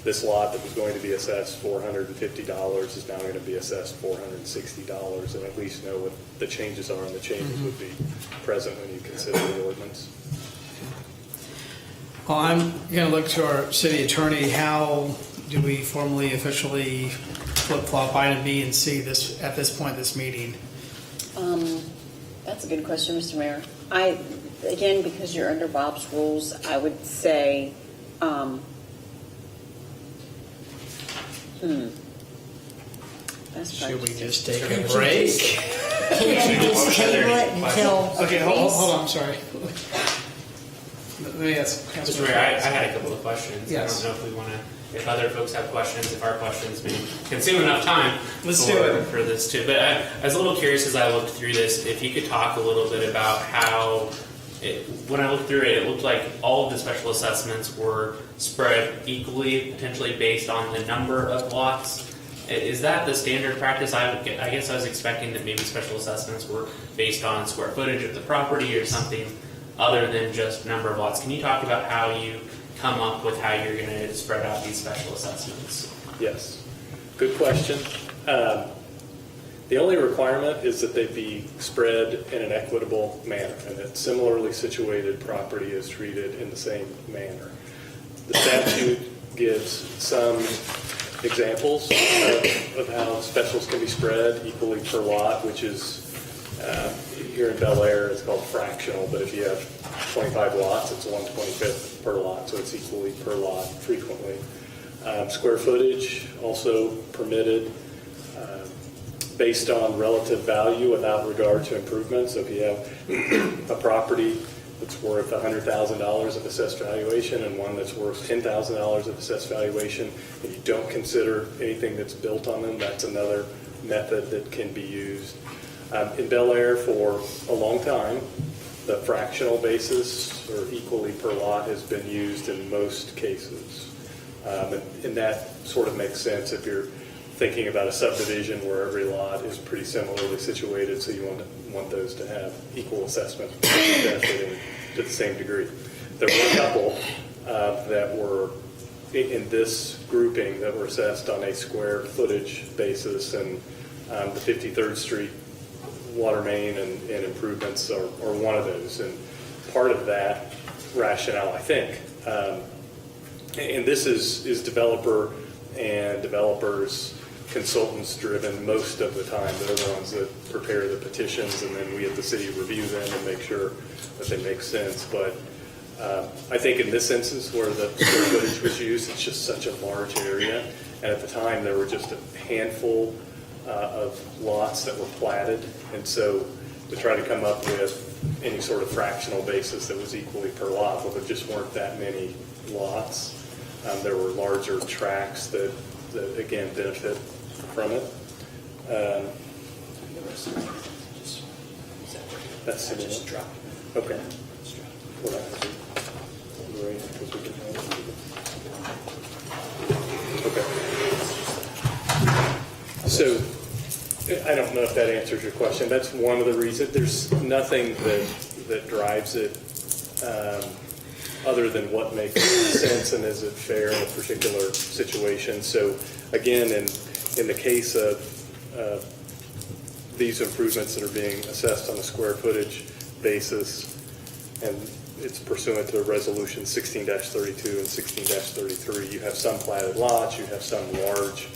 this lot that was going to be assessed $450 is now going to be assessed $460, and at least know what the changes are, and the changes would be present when you consider the ordinance. Well, I'm going to look to our city attorney. How do we formally, officially flip-flop item B and C at this point, this meeting? That's a good question, Mr. Mayor. Again, because you're under Bob's rules, I would say, Best Should we practice. just take a break? Can't you just table it until? Okay, hold on, I'm sorry. Let me ask. Mr. Mayor, I had a couple of questions. Yes. I don't know if we want to, if other folks have questions, if our questions may consume enough time Let's for, do it. for this too. But I was a little curious as I looked through this, if you could talk a little bit about how, when I looked through it, it looked like all of the special assessments were spread equally, potentially based on the number of lots. Is that the standard practice? I guess I was expecting that maybe special assessments were based on square footage of the property or something other than just number of lots. Can you talk about how you come up with how you're going to spread out these special assessments? Yes, good question. The only requirement is that they be spread in an equitable manner, and that similarly situated property is treated in the same manner. The statute gives some examples of how specials can be spread equally per lot, which is here in Bel Aire it's called fractional, but if you have 25 lots, it's 1/25 per lot, so it's equally per lot frequently. Square footage also permitted based on relative value without regard to improvements. So if you have a property that's worth $100,000 of assessed valuation and one that's worth $10,000 of assessed valuation, and you don't consider anything that's built on them, that's another method that can be used. In Bel Aire, for a long time, the fractional basis, or equally per lot, has been used in most cases. And that sort of makes sense if you're thinking about a subdivision where every lot is pretty similarly situated, so you want those to have equal assessment, benefiting to the same degree. There were a couple that were in this grouping that were assessed on a square footage basis, and the 53rd Street water main and improvements are one of those. And part of that rationale, I think, and this is developer and developers, consultants driven most of the time. They're the ones that prepare the petitions, and then we at the city review them and make sure that they make sense. But I think in this instance where the square footage was used, it's just such a large area, and at the time there were just a handful of lots that were platted, and so to try to come up with any sort of fractional basis that was equally per lot, well, there just weren't that many lots. There were larger tracts that again benefit from it. That's similar. Okay. Okay. So I don't know if that answers your question. That's one of the reasons. There's nothing that drives it other than what makes sense and is it fair in a particular situation. So again, in the case of these improvements that are being assessed on a square footage basis, and it's pursuant to Resolution 16-32 and 16-33, you have some platted lots, you have some large,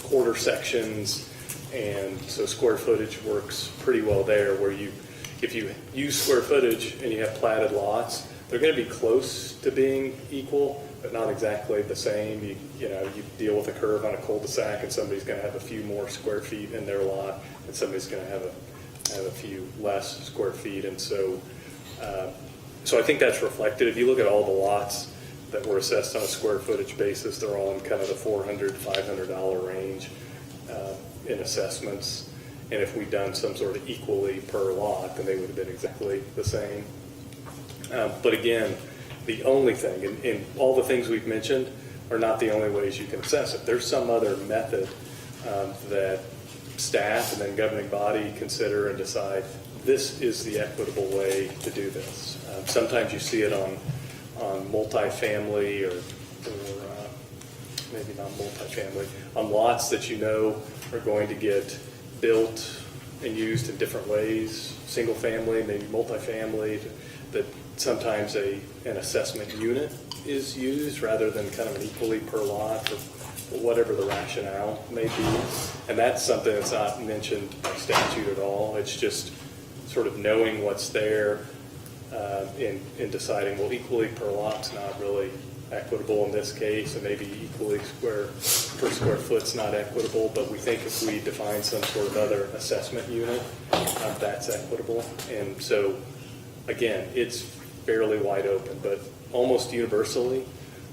quarter sections, and so square footage works pretty well there, where if you use square footage and you have platted lots, they're going to be close to being equal, but not exactly the same. You deal with a curve on a cul-de-sac, and somebody's going to have a few more square feet in their lot, and somebody's going to have a few less square feet, and so I think that's reflected. If you look at all the lots that were assessed on a square footage basis, they're all in kind of the $400, $500 range in assessments. And if we'd done some sort of equally per lot, then they would have been exactly the same. But again, the only thing, and all the things we've mentioned are not the only ways you can assess it. There's some other method that staff and then governing body consider and decide this is the equitable way to do this. Sometimes you see it on multifamily or maybe not multifamily, on lots that are going to get built and used in different ways, single family, maybe multifamily, that sometimes an assessment unit is used rather than kind of an equally per lot or whatever the rationale may be. And that's something that's not mentioned by statute at all. It's just sort of knowing what's there in deciding, well, equally per lot's not really equitable in this case, and maybe equally per square foot's not equitable, but we think if we define some sort of other assessment unit, that's equitable. And so, again, it's fairly wide open, but almost universally,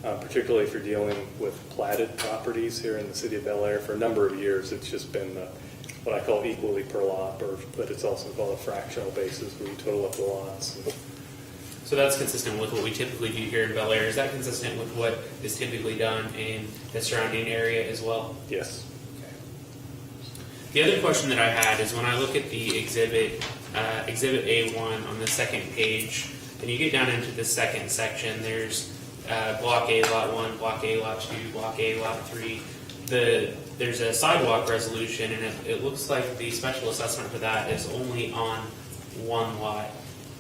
particularly if you're dealing with platted properties here in the city of Bel Aire, for a number of years, it's just been what I call equally per lot, but it's also called a fractional basis where you total up the lots. So that's consistent with what we typically do here in Bel Aire. Is that consistent with what is typically done in the surrounding area as well? Yes. The other question that I had is when I look at the exhibit A1 on the second page, and you get down into the second section, there's Block A, Lot 1, Block A, Lot 2, Block A, Lot 3. There's a sidewalk resolution, and it looks like the special assessment for that is only on one lot.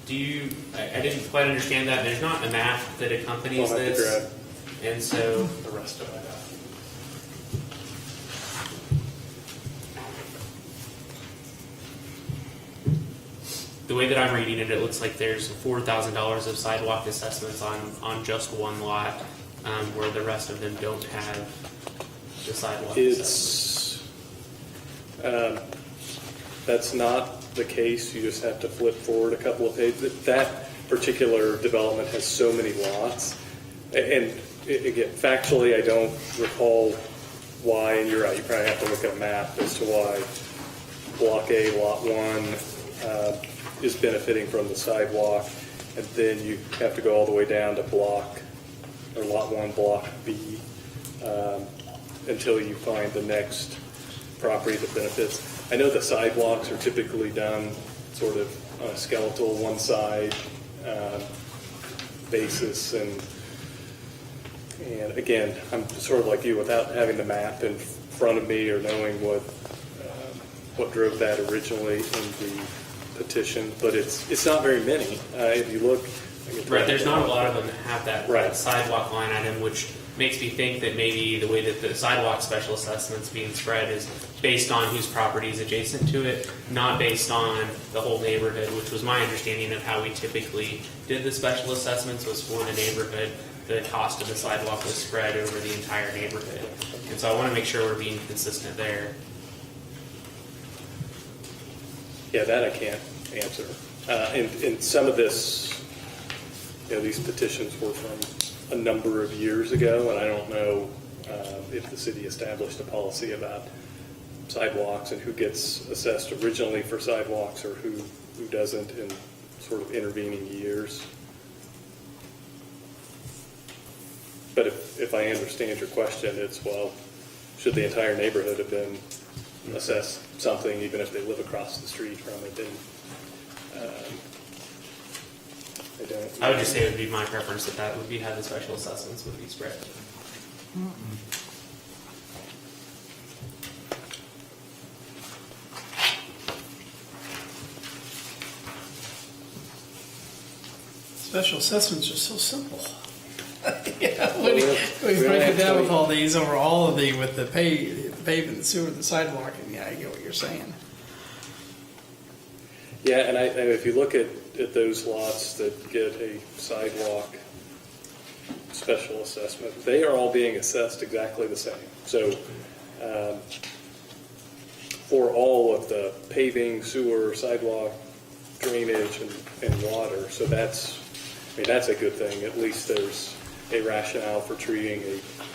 I didn't quite understand that. There's not a map that accompanies this, and so the rest of it. The way that I'm reading it, it looks like there's $4,000 of sidewalk assessments on just one lot, where the rest of them don't have the sidewalk assessments. That's not the case. You just have to flip forward a couple of pages. That particular development has so many lots, and again, factually, I don't recall why. And you're right. You probably have to look at a map as to why Block A, Lot 1 is benefiting from the sidewalk, and then you have to go all the way down to Lot 1, Block B, until you find the next property that benefits. I know the sidewalks are typically done sort of on a skeletal one side basis, and again, I'm sort of like you, without having the map in front of me or knowing what drove that originally in the petition, but it's not very many. If you look, right, there's not a lot of them that have that sidewalk line item, which makes me think that maybe the way that the sidewalk special assessment's being spread is based on whose property is adjacent to it, not based on the whole neighborhood, which was my understanding of how we typically did the special assessments, was for the neighborhood. The cost of the sidewalk was spread over the entire neighborhood. And so I want to make sure we're being consistent there. Yeah, that I can't answer. And some of this, these petitions were from a number of years ago, and I don't know if the city established a policy about sidewalks and who gets assessed originally for sidewalks or who doesn't in sort of intervening years. But if I understand your question, it's, well, should the entire neighborhood have been assessed something, even if they live across the street from it? And I would just say it would be my preference that would be how the special assessments would be spread. Special assessments are so simple. When we break it down with all these, over all of the, with the pavement, the sewer, the sidewalk, and I get what you're saying. Yeah, and if you look at those lots that get a sidewalk special assessment, they are all being assessed exactly the same. So for all of the paving, sewer, sidewalk, drainage, and water, so that's a good thing. At least there's a rationale for treating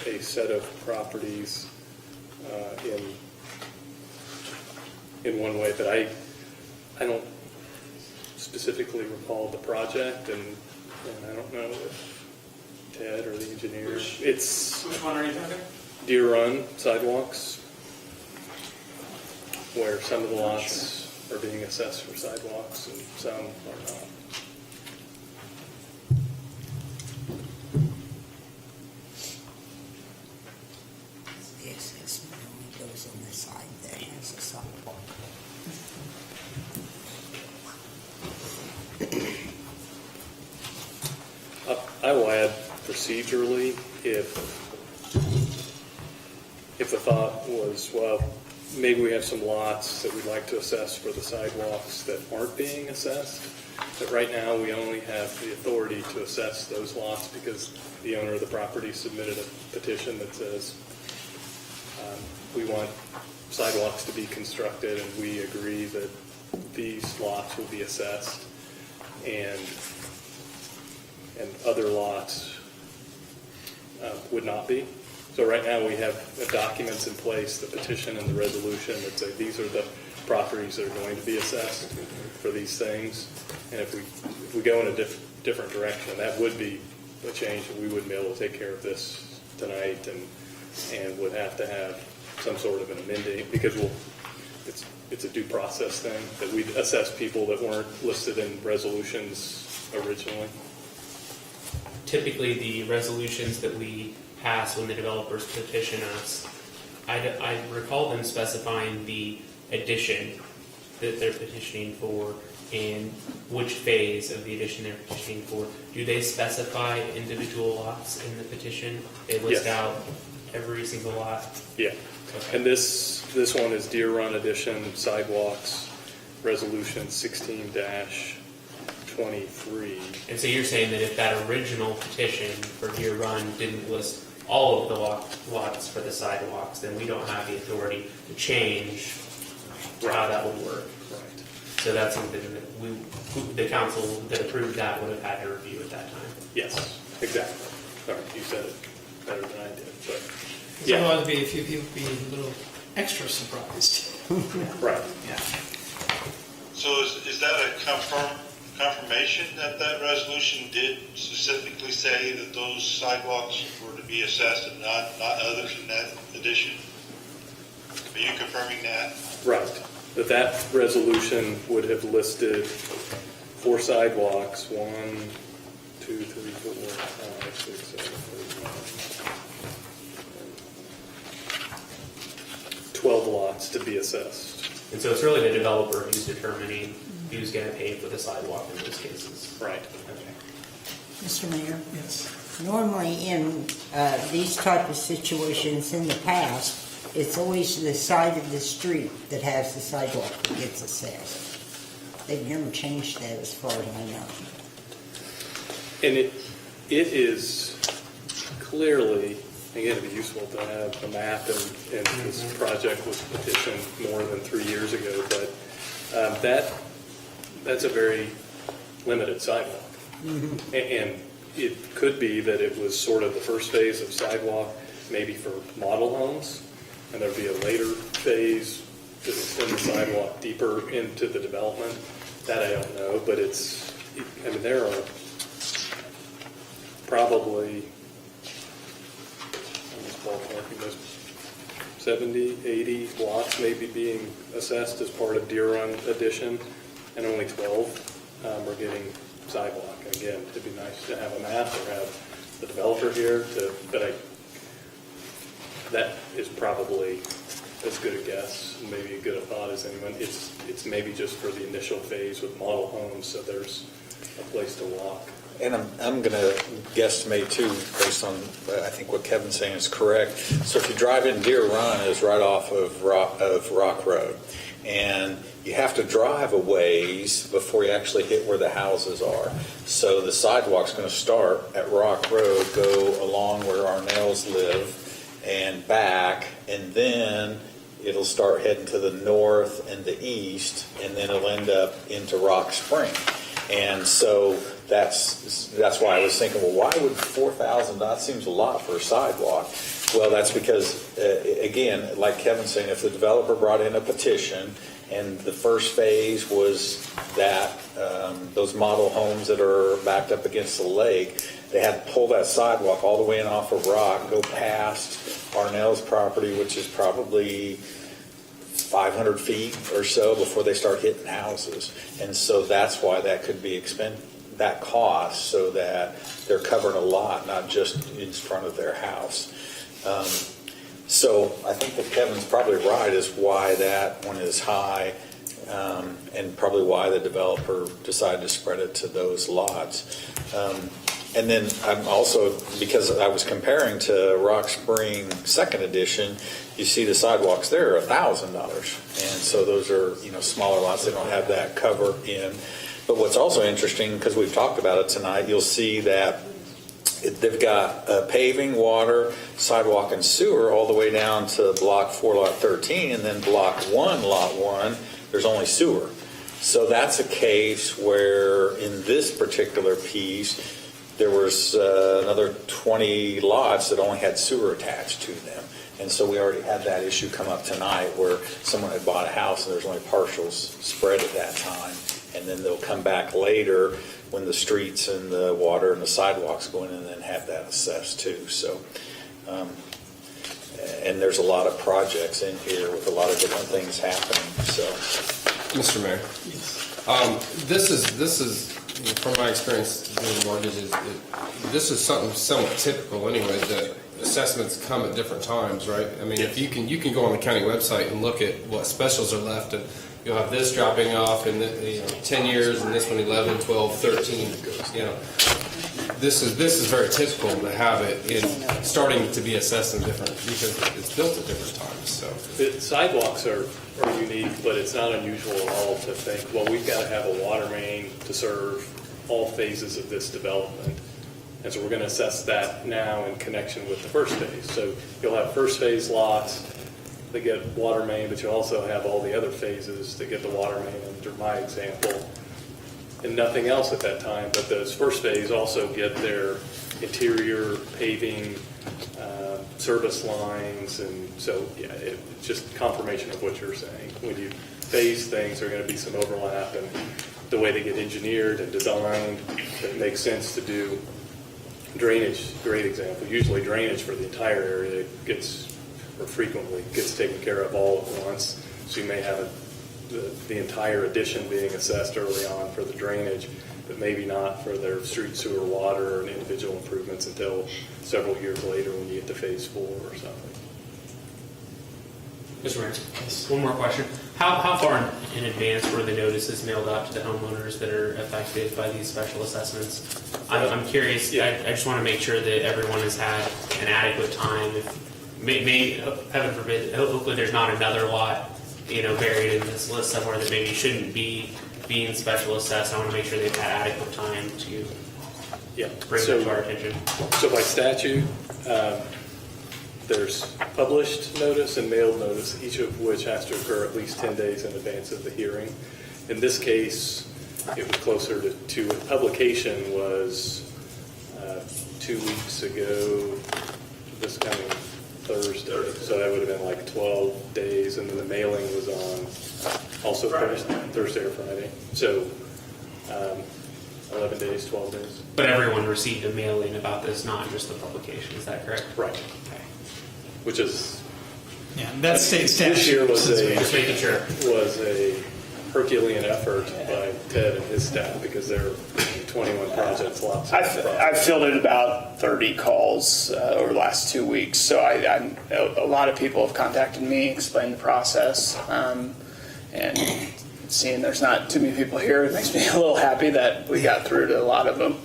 a set of properties in one way. But I don't specifically recall the project, and I don't know if Ted or the engineer. Which one are you talking? Deer Run sidewalks, where some of the lots are being assessed for sidewalks and some are not. The assessment only goes on the side that has a sidewalk. I will add procedurally, if the thought was, well, maybe we have some lots that we'd like to assess for the sidewalks that aren't being assessed. But right now, we only have the authority to assess those lots because the owner of the property submitted a petition that says we want sidewalks to be constructed, and we agree that these lots will be assessed, and other lots would not be. So right now we have documents in place, the petition and the resolution that say these are the properties that are going to be assessed for these things. And if we go in a different direction, that would be a change, and we wouldn't be able to take care of this tonight, and would have to have some sort of an amending, because it's a due process thing that we assess people that weren't listed in resolutions originally. Typically, the resolutions that we pass when the developers petition us, I recall them specifying the addition that they're petitioning for and which phase of the addition they're petitioning for. Do they specify individual lots in the petition? They list out every single lot? Yeah. Okay. And this one is Deer Run Addition Sidewalks Resolution 16-23. And so you're saying that if that original petition for Deer Run didn't list all of the lots for the sidewalks, then we don't have the authority to change how that would work. Right. So that's something that the council that approved that would have had to review at that time. Yes, exactly. All right, you said it better than I did, but yeah. Otherwise, there'd be a few people be a little extra surprised. Right. Yeah. So is that a confirmation that that resolution did specifically say that those sidewalks were to be assessed and not others in that addition? Are you confirming that? Right. That resolution would have listed 4 sidewalks, 1, 2, 3, 4, 5, 6, 7, 8, 9, 12 lots to be assessed. And so it's really the developer who's determining who's going to pay for the sidewalk in those cases. Right. Okay. Mr. Mayor? Yes. Normally in these type of situations in the past, it's always the side of the street that has the sidewalk that gets assessed. They've never changed that as far as I know. And it is clearly, again, it'd be useful to have a map, and this project was petitioned more than 3 years ago, but that's a very limited sidewalk. Mm-hmm. And it could be that it was sort of the first phase of sidewalk, maybe for model homes, and there'd be a later phase to extend the sidewalk deeper into the development. That I don't know, but there are probably, ballparking this, 70, 80 lots maybe being assessed as part of Deer Run Addition, and only 12 are getting sidewalk. And again, it'd be nice to have a map or have the developer here, that is probably as good a guess, maybe as good a thought as anyone. It's maybe just for the initial phase with model homes, so there's a place to walk. And I'm going to guesstimate too, based on I think what Kevin's saying is correct. So if you drive in Deer Run, it's right off of Rock Road, and you have to drive a ways before you actually hit where the houses are. So the sidewalk's going to start at Rock Road, go along where Arnells live, and back, and then it'll start heading to the north and the east, and then it'll end up into Rock Spring. And so that's why I was thinking, well, why would $4,000? That seems a lot for a sidewalk. Well, that's because, again, like Kevin's saying, if the developer brought in a petition and the first phase was that those model homes that are backed up against the lake, they had to pull that sidewalk all the way in off of Rock, go past Arnell's property, which is probably 500 feet or so before they start hitting houses. And so that's why that could be that cost, so that they're covering a lot, not just in front of their house. So I think that Kevin's probably right is why that one is high, and probably why the developer decided to spread it to those lots. And then I'm also, because I was comparing to Rock Spring Second Edition, you see the sidewalks there are $1,000, and so those are smaller lots. They don't have that cover in. But what's also interesting, because we've talked about it tonight, you'll see that they've got paving, water, sidewalk, and sewer all the way down to Block 4, Lot 13, and then Block 1, Lot 1, there's only sewer. So that's a case where in this particular piece, there was another 20 lots that only had sewer attached to them. And so we already had that issue come up tonight where someone had bought a house and there's only partials spread at that time. And then they'll come back later when the streets and the water and the sidewalks go in and then have that assessed too. So, and there's a lot of projects in here with a lot of different things happening. So, Mr. Mayor, this is from my experience doing mortgages, this is something somewhat typical anyway, that assessments come at different times, right? I mean, if you can go on the county website and look at what specials are left, and you'll have this dropping off in 10 years, and this one 11, 12, 13. This is very typical to have it in starting to be assessed in different, because it's built at different times. So the sidewalks are unique, but it's not unusual at all to think, well, we've got to have a water main to serve all phases of this development. And so we're going to assess that now in connection with the first phase. So you'll have first phase lots that get water main, but you also have all the other phases that get the water main, under my example, and nothing else at that time. But those first phase also get their interior paving, service lines, and so yeah, it's just confirmation of what you're saying. When you phase things, there are going to be some overlap in the way they get engineered and designed. It makes sense to do drainage. Great example. Usually drainage for the entire area frequently gets taken care of all at once. So you may have the entire addition being assessed early on for the drainage, but maybe not for their street sewer, water, and individual improvements until several years later when you get to phase 4 or something. Mr. Mayor, one more question. How far in advance were the notices mailed out to the homeowners that are affected by these special assessments? I'm curious. I just want to make sure that everyone has had an adequate time. Heaven forbid, hopefully there's not another lot, buried in this list somewhere that maybe shouldn't be being special assessed. I want to make sure they've had adequate time to bring them to our attention. So by statute, there's published notice and mailed notice, each of which has to occur at least 10 days in advance of the hearing. In this case, it was closer to 2. Publication was 2 weeks ago, this coming Thursday, so that would have been like 12 days, and then the mailing was on also Thursday or Friday. So 11 days, 12 days. But everyone received a mailing about this, not just the publication. Is that correct? Right. Okay. Which is that state statute. This year was just making sure. Was a Herculean effort by Ted and his staff because there are 21 projects. Lots. I've fielded about 30 calls over the last 2 weeks, so a lot of people have contacted me, explained the process, and seeing there's not too many people here, it makes me a little happy that we got through to a lot of them.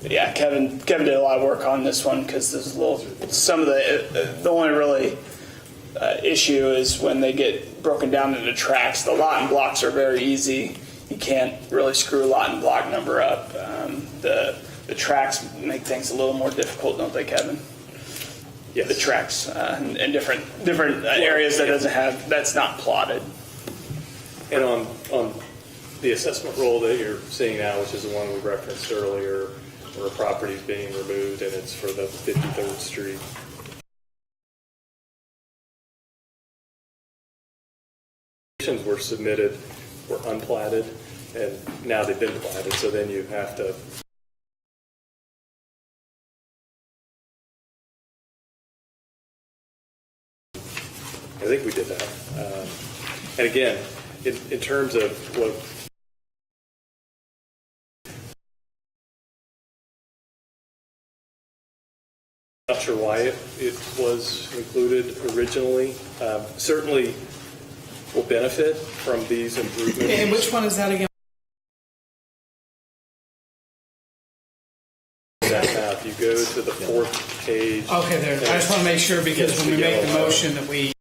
Yeah, Kevin did a lot of work on this one because there's some of the only really issue is when they get broken down into tracks. The lot and blocks are very easy. You can't really screw a lot and block number up. The tracks make things a little more difficult, don't they, Kevin? Yes. The tracks in different areas that's not plotted. And on the assessment roll that you're seeing now, which is the one we referenced earlier, where a property is being removed and it's for the 53rd Street. Were submitted, were unplatted, and now they've been platted, so then you have to I think we did that. And again, in terms of what not sure why it was included originally. Certainly will benefit from these improvements. And which one is that again? go to the fourth page. Okay, there. I just want to make sure because Yes, when we the make the yellow. motion that we.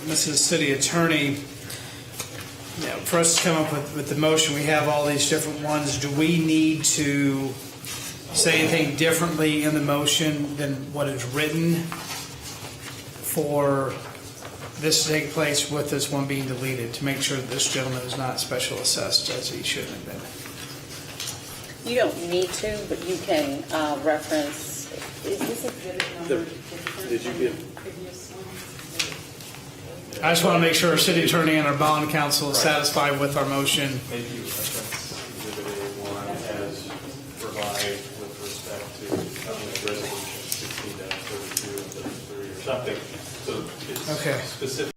Mrs. City Attorney, for us to come up with the motion, we have all these different ones. Do we need to say anything differently in the motion than what is written for this to take place with this one being deleted to make sure that this gentleman is not special assessed as he shouldn't have been? You don't need to, but you can reference, is this exhibit number? Did you get? I just want to make sure our city attorney and our bond counsel is satisfied with our motion. Thank you. Exhibit A1 as provided with respect to resolution 16-32 and 33 or something. So it's Okay. specific.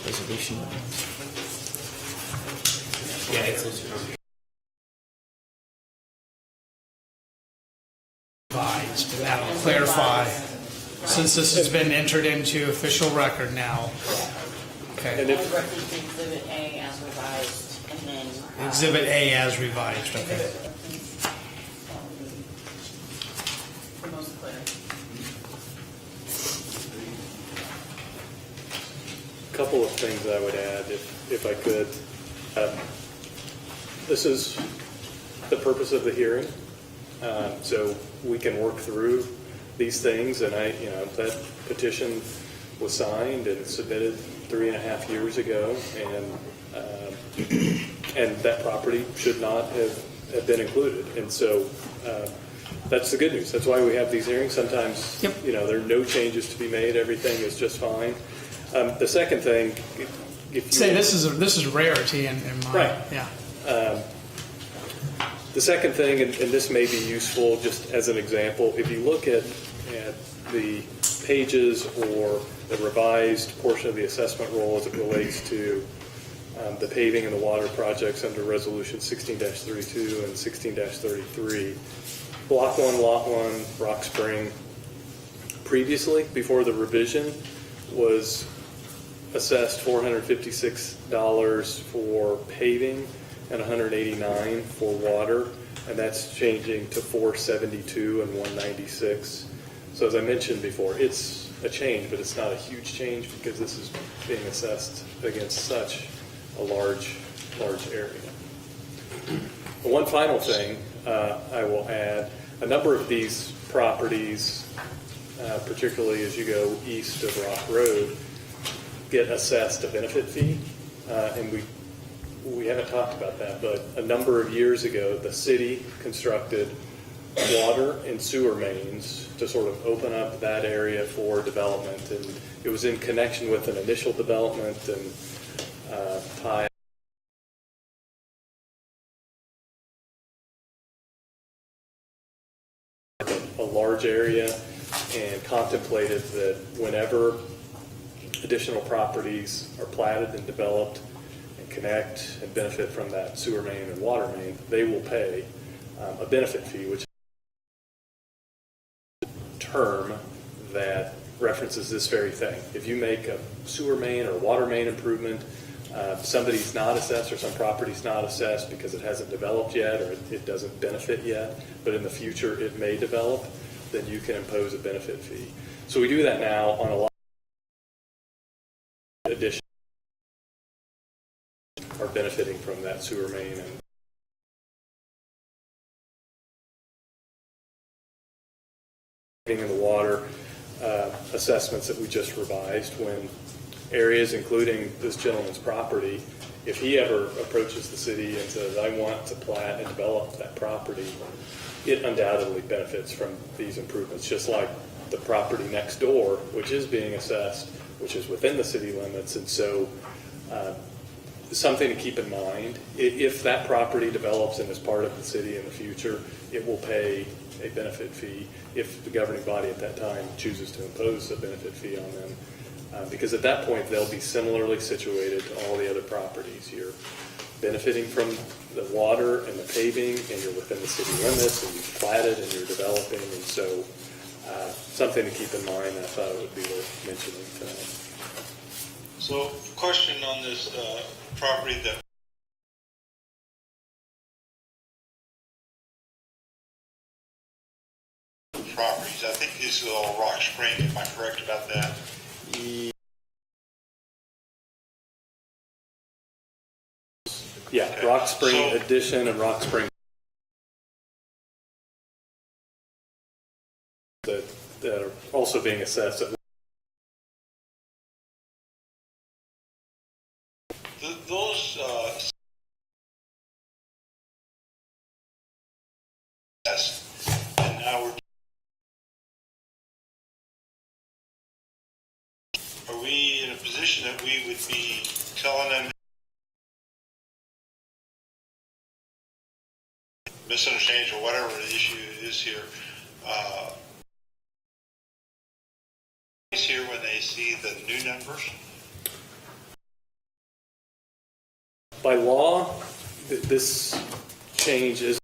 Resolution. Yeah, it's Advised, and that'll clarify, since this has been entered into official record now. Okay. And if, Exhibit A as revised, and then. Exhibit A as revised, okay. For most clear. couple of things I would add, if I could. This is the purpose of the hearing, so we can work through these things. And that petition was signed and submitted 3.5 years ago, and that property should not have been included. And so that's the good news. That's why we have these hearings. Sometimes, there are no changes to be made. Everything is just fine. The second thing, if you say this is a rarity in my right, yeah. The second thing, and this may be useful just as an example, if you look at the pages or the revised portion of the assessment roll as it relates to the paving and the water projects under Resolution 16-32 and 16-33, Block 1, Lot 1, Rock Spring, previously, before the revision, was assessed $456 for paving and $189 for water, and that's changing to $472 and $196. So as I mentioned before, it's a change, but it's not a huge change because this is being assessed against such a large area. One final thing I will add, a number of these properties, particularly as you go east of Rock Road, get assessed a benefit fee, and we haven't talked about that, but a number of years ago, the city constructed water and sewer mains to sort of open up that area for development, and it was in connection with an initial development and tie a large area, and contemplated that whenever additional properties are platted and developed and connect and benefit from that sewer main and water main, they will pay a benefit fee, which is a term that references this very thing. If you make a sewer main or water main improvement, somebody's not assessed or some property's not assessed because it hasn't developed yet or it doesn't benefit yet, but in the future it may develop, then you can impose a benefit fee. So we do that now on a lot of additions are benefiting from that sewer main and in the water assessments that we just revised, when areas including this gentleman's property, if he ever approaches the city and says, I want to plat and develop that property, it undoubtedly benefits from these improvements, just like the property next door, which is being assessed, which is within the city limits. And so something to keep in mind, if that property develops and is part of the city in the future, it will pay a benefit fee if the governing body at that time chooses to impose a benefit fee on them. Because at that point, they'll be similarly situated to all the other properties. You're benefiting from the water and the paving, and you're within the city limits, and you've platted and you're developing, and so something to keep in mind. I thought it would be worth mentioning tonight. So, question on this property that properties. I think this is all Rock Spring. Am I correct about that? Yeah, Okay. Rock Spring So- Addition and Rock Spring that are also being assessed. Those and now are we in a position that we would be telling them misunderstandings or whatever the issue is here? Here when they see the new numbers. By law, this change is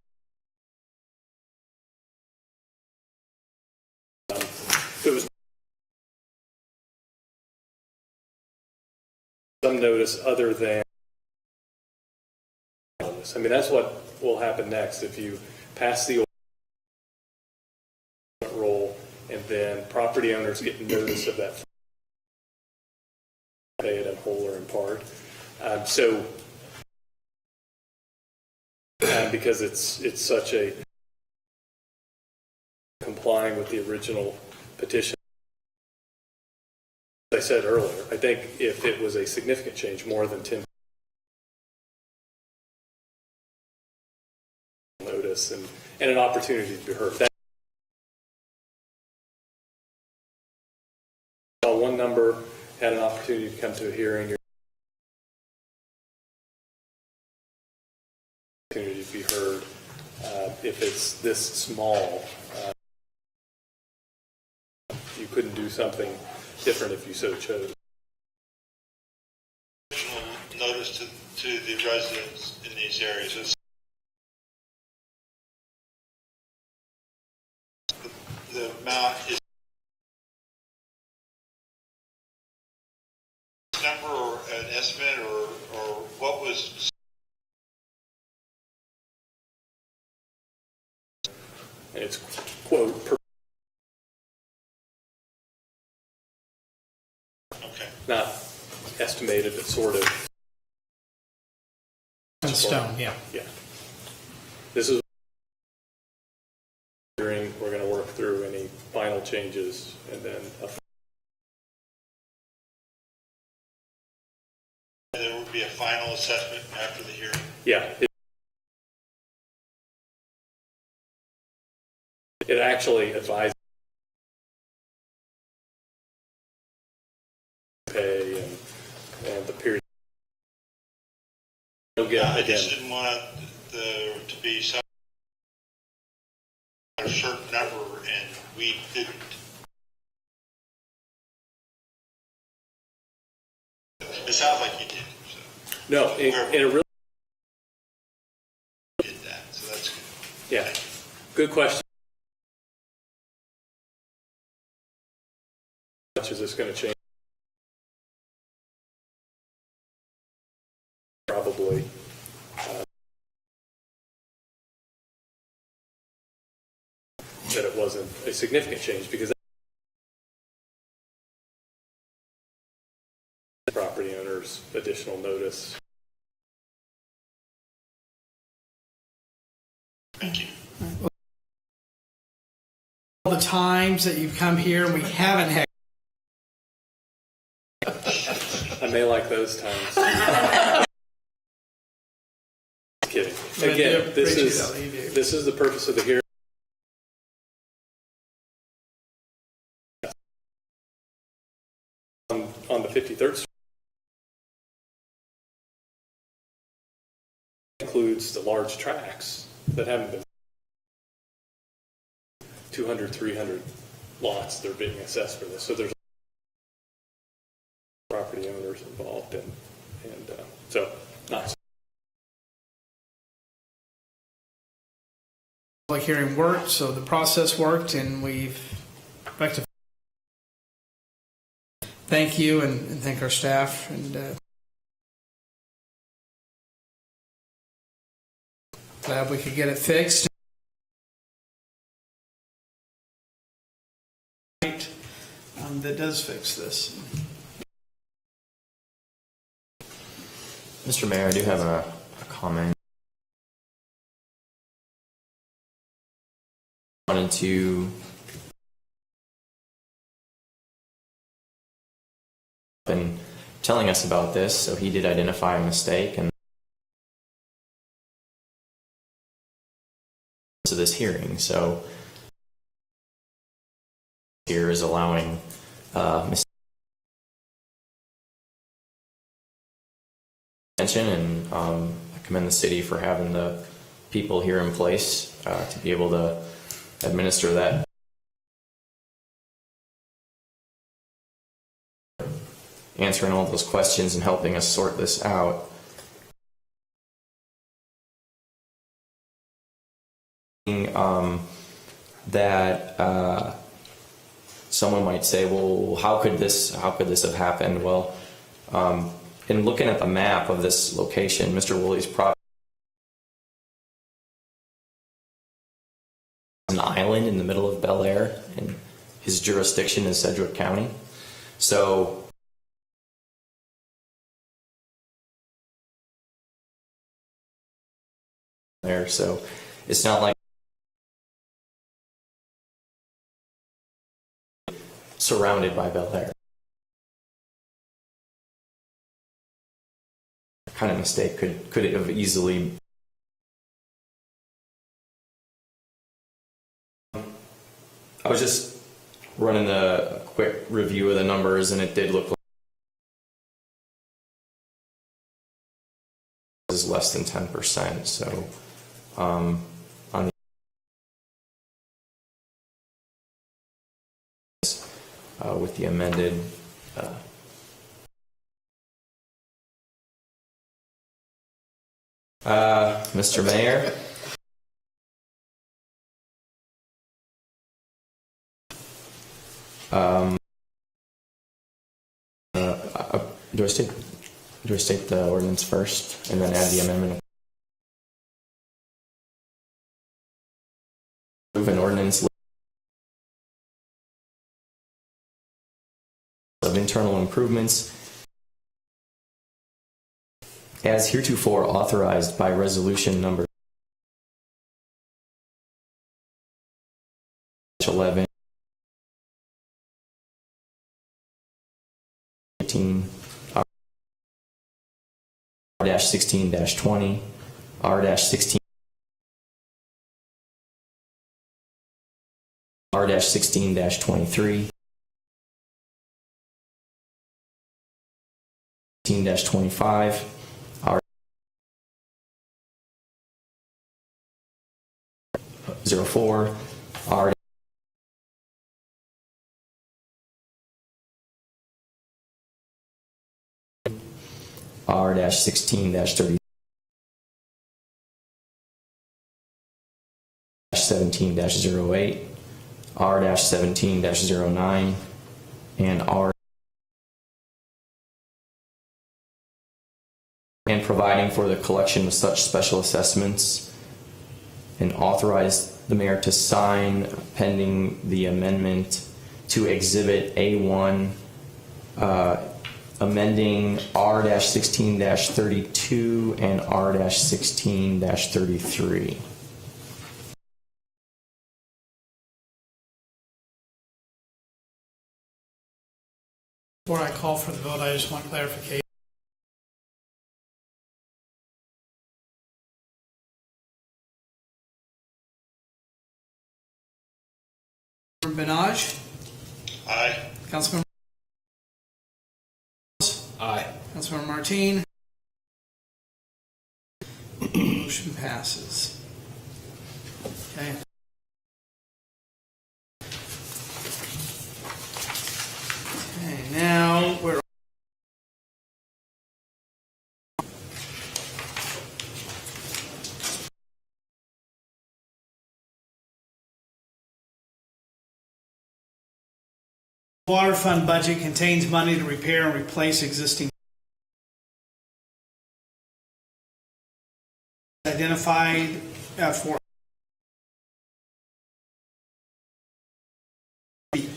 it was some notice other than notice. I mean, that's what will happen next if you pass the roll and then property owners get notice of that, pay it in whole or in part. Because it's such a complying with the original petition. As I said earlier, I think if it was a significant change, more than 10 notice and an opportunity to be heard. That one number had an opportunity to come to a hearing. Opportunity to be heard. If it's this small, you couldn't do something different if you so chose. Notice to the residents in these areas. The amount is number or an estimate or what was. And it's quote per. Okay. Not estimated, but sort of. In stone, yeah. Yeah. This is hearing. We're going to work through any final changes and then. There would be a final assessment after the hearing. Yeah. It actually advises pay and the period. I just didn't want there to be some a certain number and we didn't. It sounds like you did. So. No, it really did that, so that's good. Yeah, good question. How much is this going to change? Probably. That it wasn't a significant change because property owners additional notice. Thank you. All the times that you've come here and we haven't had. I may like those times. Just kidding. Again, this is the purpose of the hearing. On the 53rd Street includes the large tracts that haven't been 200, 300 lots that are being assessed for this. So there's stakeholders involved, and so not. Public hearing worked, so the process worked, and we've rectified. Thank you, and thank our staff, and glad we could get it fixed. That does fix this. Mr. Mayor, I do have a comment. I wanted to been telling us about this, so he did identify a mistake and to this hearing. So here is allowing attention, and I commend the city for having the people here in place to be able to administer that. Answering all those questions and helping us sort this out. That someone might say, well, how could this have happened? Well, in looking at the map of this location, Mr. Woolley's property is an island in the middle of Bel Aire, and his jurisdiction is Sedgwick County. So it's not like surrounded by Bel Aire. What kind of mistake could it have easily? I was just running a quick review of the numbers, and it did look like it was less than 10%. So on the with the amended Mr. Mayor, do I state the ordinance first and then add the amendment? Move an ordinance of internal improvements as heretofore authorized by resolution number 11 R-16-20 R-16 R-16-23 16-25 R-04 R R-16-30 17-08 R-17-09 and R and providing for the collection of such special assessments and authorize the mayor to sign pending the amendment to Exhibit A1 amending R-16-32 and R-16-33. Before I call for the vote, I just want clarification. Benaj? Aye. Councilmember? Aye. Councilmember Martine? Motion passes. Okay. Okay, now we're Water fund budget contains money to repair and replace existing identified for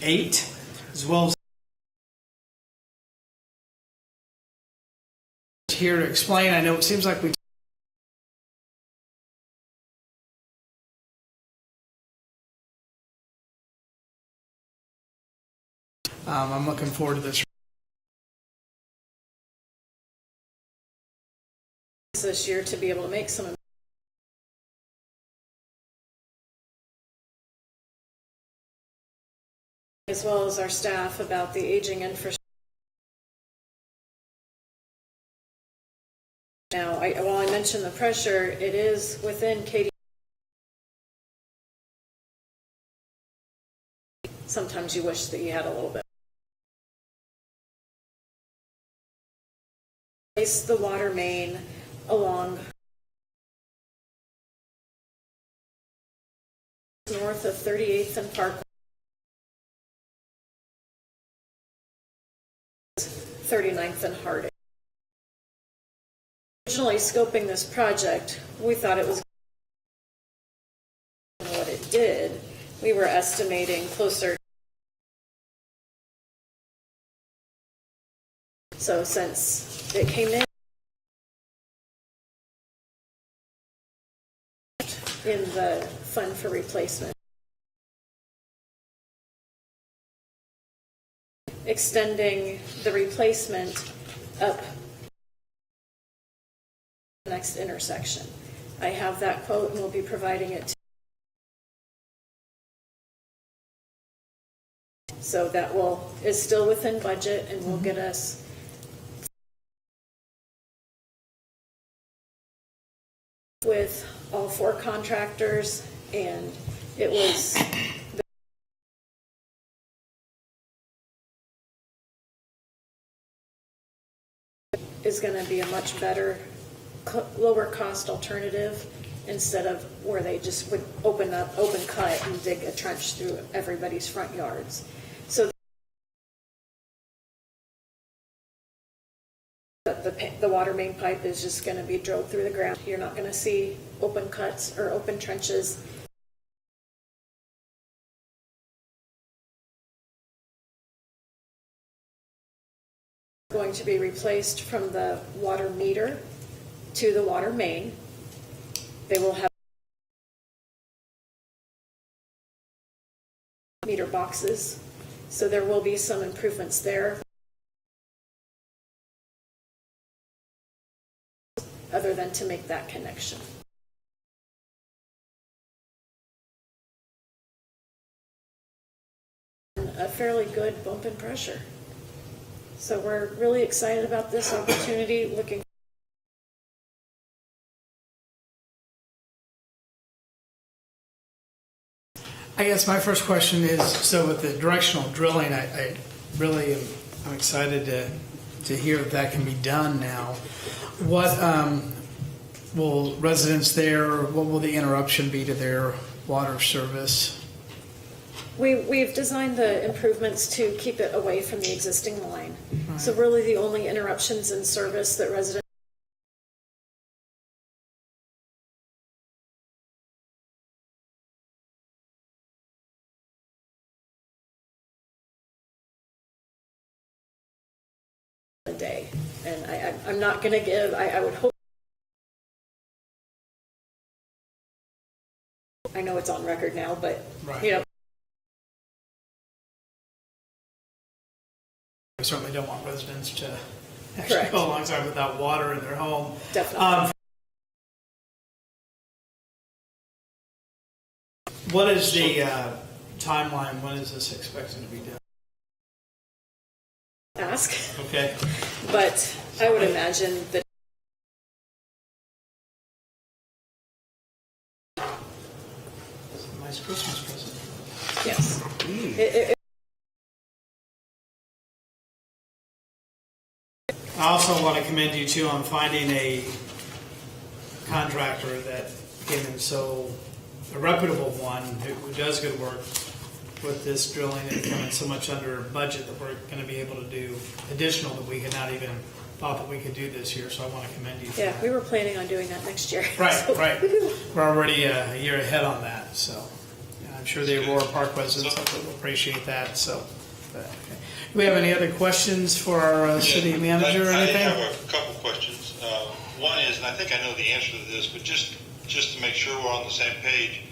8, as well as here to explain. I know it seems like we I'm looking forward to this year to be able to make some as well as our staff about the aging infrastructure. Now, while I mentioned the pressure, it is within Katie. Sometimes you wish that you had a little bit. Place the water main along north of 38th and Park, 39th and Harding. Originally scoping this project, we thought it was what it did. We were estimating closer. So since it came in the fund for replacement, extending the replacement up the next intersection. I have that quote and we'll be providing it to you. So that is still within budget and will get us with all 4 contractors, and it was is going to be a much better, lower cost alternative instead of where they just would open cut and dig a trench through everybody's front yards. So the water main pipe is just going to be drilled through the ground. You're not going to see open cuts or open trenches. Going to be replaced from the water meter to the water main. They will have meter boxes, so there will be some improvements there. Other than to make that connection. A fairly good bump in pressure. So we're really excited about this opportunity, looking. I guess my first question is, so with the directional drilling, I really I'm excited to hear that can be done now. What will residents there, what will the interruption be to their water service? We've designed the improvements to keep it away from the existing line. Right. So really the only interruptions in service that residents a day. And I'm not going to give, I would hope, I know it's on record now, but right. You know, we certainly don't want residents to actually go a long time without water in their home. Definitely. What is the timeline? When is this expected to be done? Ask. Okay. But I would imagine that it's a nice Christmas present. yes. I also want to commend you too on finding a contractor that came in, so a reputable one who does good work with this drilling and coming so much under budget that we're going to be able to do additional that we had not even thought that we could do this year. So I want to commend you for Yeah, that. we were planning on doing that next year. Right, So- right. We're already a year ahead on that, so yeah, I'm sure the Aurora Park residents will appreciate that. So, but, okay. Do we have any other questions for our city manager or anything? I have a couple questions. One is, and I think I know the answer to this, but just to make sure we're on the same page,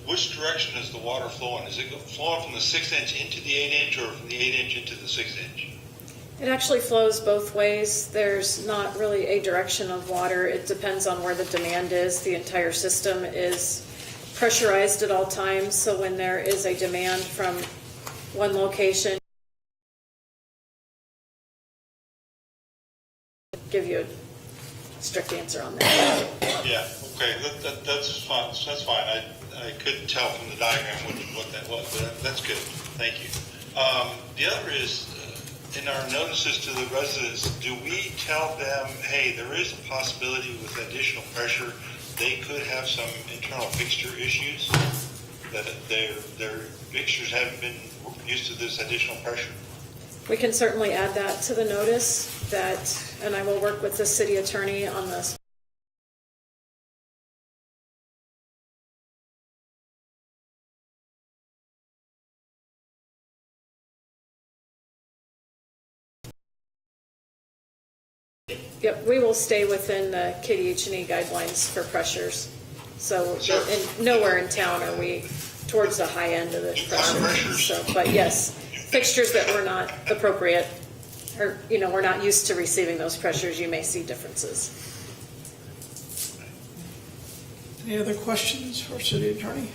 which direction is the water flowing? Is it flowing from the 6-inch into the 8-inch or from the 8-inch into the 6-inch? It actually flows both ways. There's not really a direction of water. It depends on where the demand is. The entire system is pressurized at all times, so when there is a demand from one location, give you a strict answer on that. Yeah, okay, that's fine. That's fine. I couldn't tell from the diagram what that was, but that's good. Thank you. The other is, in our notices to the residents, do we tell them, hey, there is a possibility with additional pressure they could have some internal fixture issues, that their fixtures haven't been used to this additional pressure? We can certainly add that to the notice, and I will work with the city attorney on this. Yep, we will stay within the KDH&E guidelines for pressures. So nowhere in town are we towards the high end of the pressures. So, but yes, fixtures that were not appropriate, or we're not used to receiving those pressures, you may see differences. Any other questions for city attorney?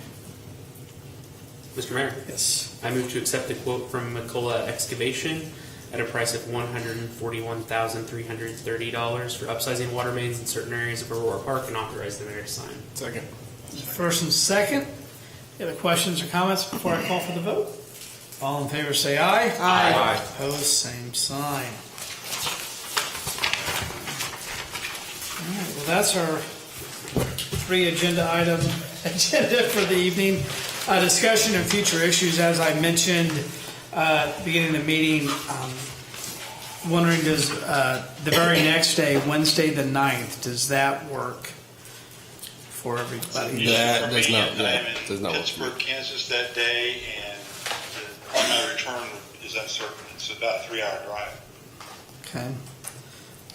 Mr. Mayor? Yes. I move to accept the quote from McCullough Excavation at a price of $141,330 for upsizing water mains in certain areas of Aurora Park and authorize the mayor to sign. Second. First and second. Any other questions or comments before I call for the vote? All in favor say aye. Aye. Opposed, same sign. All right, well, that's our 3 agenda for the evening. Discussion of future issues, as I mentioned at the beginning of the meeting. Wondering, does the very next day, Wednesday the 9th, does that work for everybody? That does not. I'm That in does not work. Pittsburgh, Kansas that day, and my return is uncertain. It's about a 3-hour drive. Okay.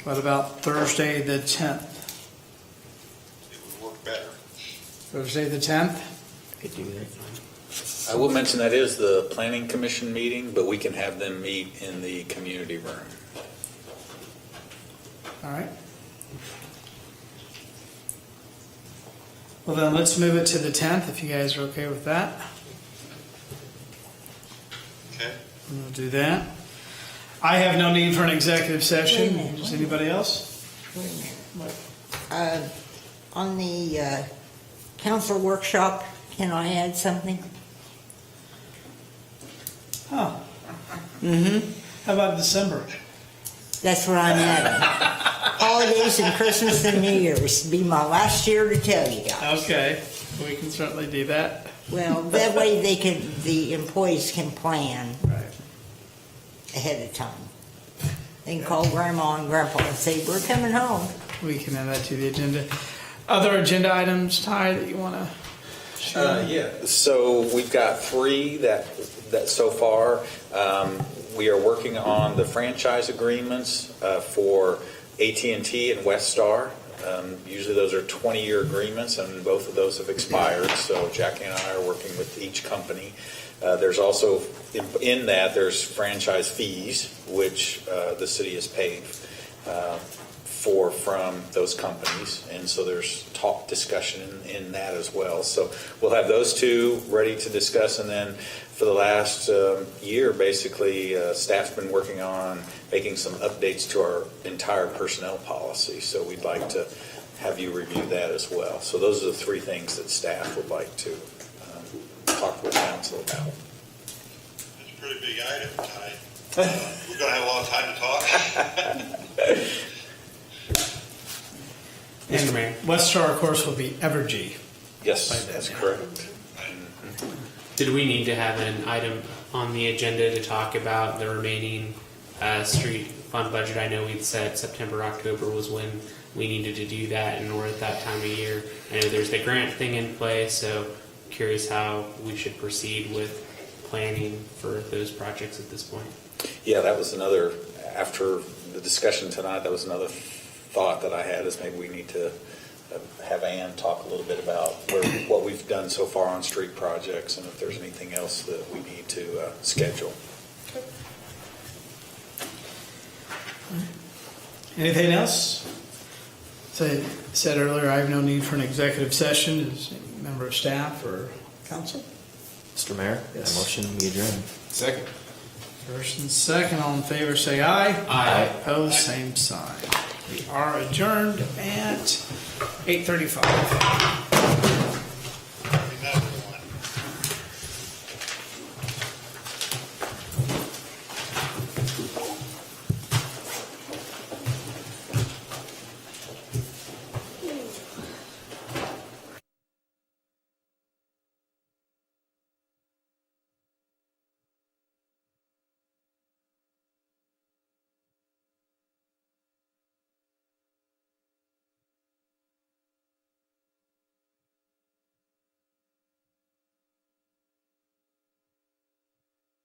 What about Thursday the 10th? It would work better. Thursday the 10th? Could do that. I will mention that is the planning commission meeting, but we can have them meet in the community room. All right. Well, then let's move it to the 10th, if you guys are okay with that. Okay. We'll do that. I have no need for an executive session. Wait a minute. Does anybody else? Wait a minute. On the council workshop, can I add something? Huh. Mm-hmm. How about December? That's what I'm adding. Holidays and Christmas and New Year's be my last year to tell you guys. Okay. We can certainly do that. Well, that way the employees can plan Right. ahead of time. They can call Grandma and Grandpa and say, we're coming home. We can add that to the agenda. Other agenda items, Ty, that you want to share? Yeah. So we've got 3 that so far. We are working on the franchise agreements for AT&T and Westar. Usually those are 20-year agreements, and both of those have expired. So Jackie and I are working with each company. There's also, in that, there's franchise fees, which the city has paid from those companies, and so there's discussion in that as well. So we'll have those 2 ready to discuss, and then for the last year, basically, staff's been working on making some updates to our entire personnel policy. So we'd like to have you review that as well. So those are the 3 things that staff would like to talk with council about. It's a pretty big item, Ty. We're going to have a lot of time to talk. Mr. Mayor. Westar, of course, will be Evergy. Yes, that's correct. Did we need to have an item on the agenda to talk about the remaining street fund budget? I know we'd said September, October was when we needed to do that, and we're at that time of year. I know there's the grant thing in play, so curious how we should proceed with planning for those projects at this point. Yeah, that was another, after the discussion tonight, that was another thought that I had, is maybe we need to have Ann talk a little bit about what we've done so far on street projects and if there's anything else that we need to schedule. Anything else? So I said earlier, I have no need for an executive session. Is any member of staff or council? Mr. Mayor, Yes. I motion we adjourn. Second. First and second, all in favor say aye. Aye. Opposed, same sign. We are adjourned at 8:35.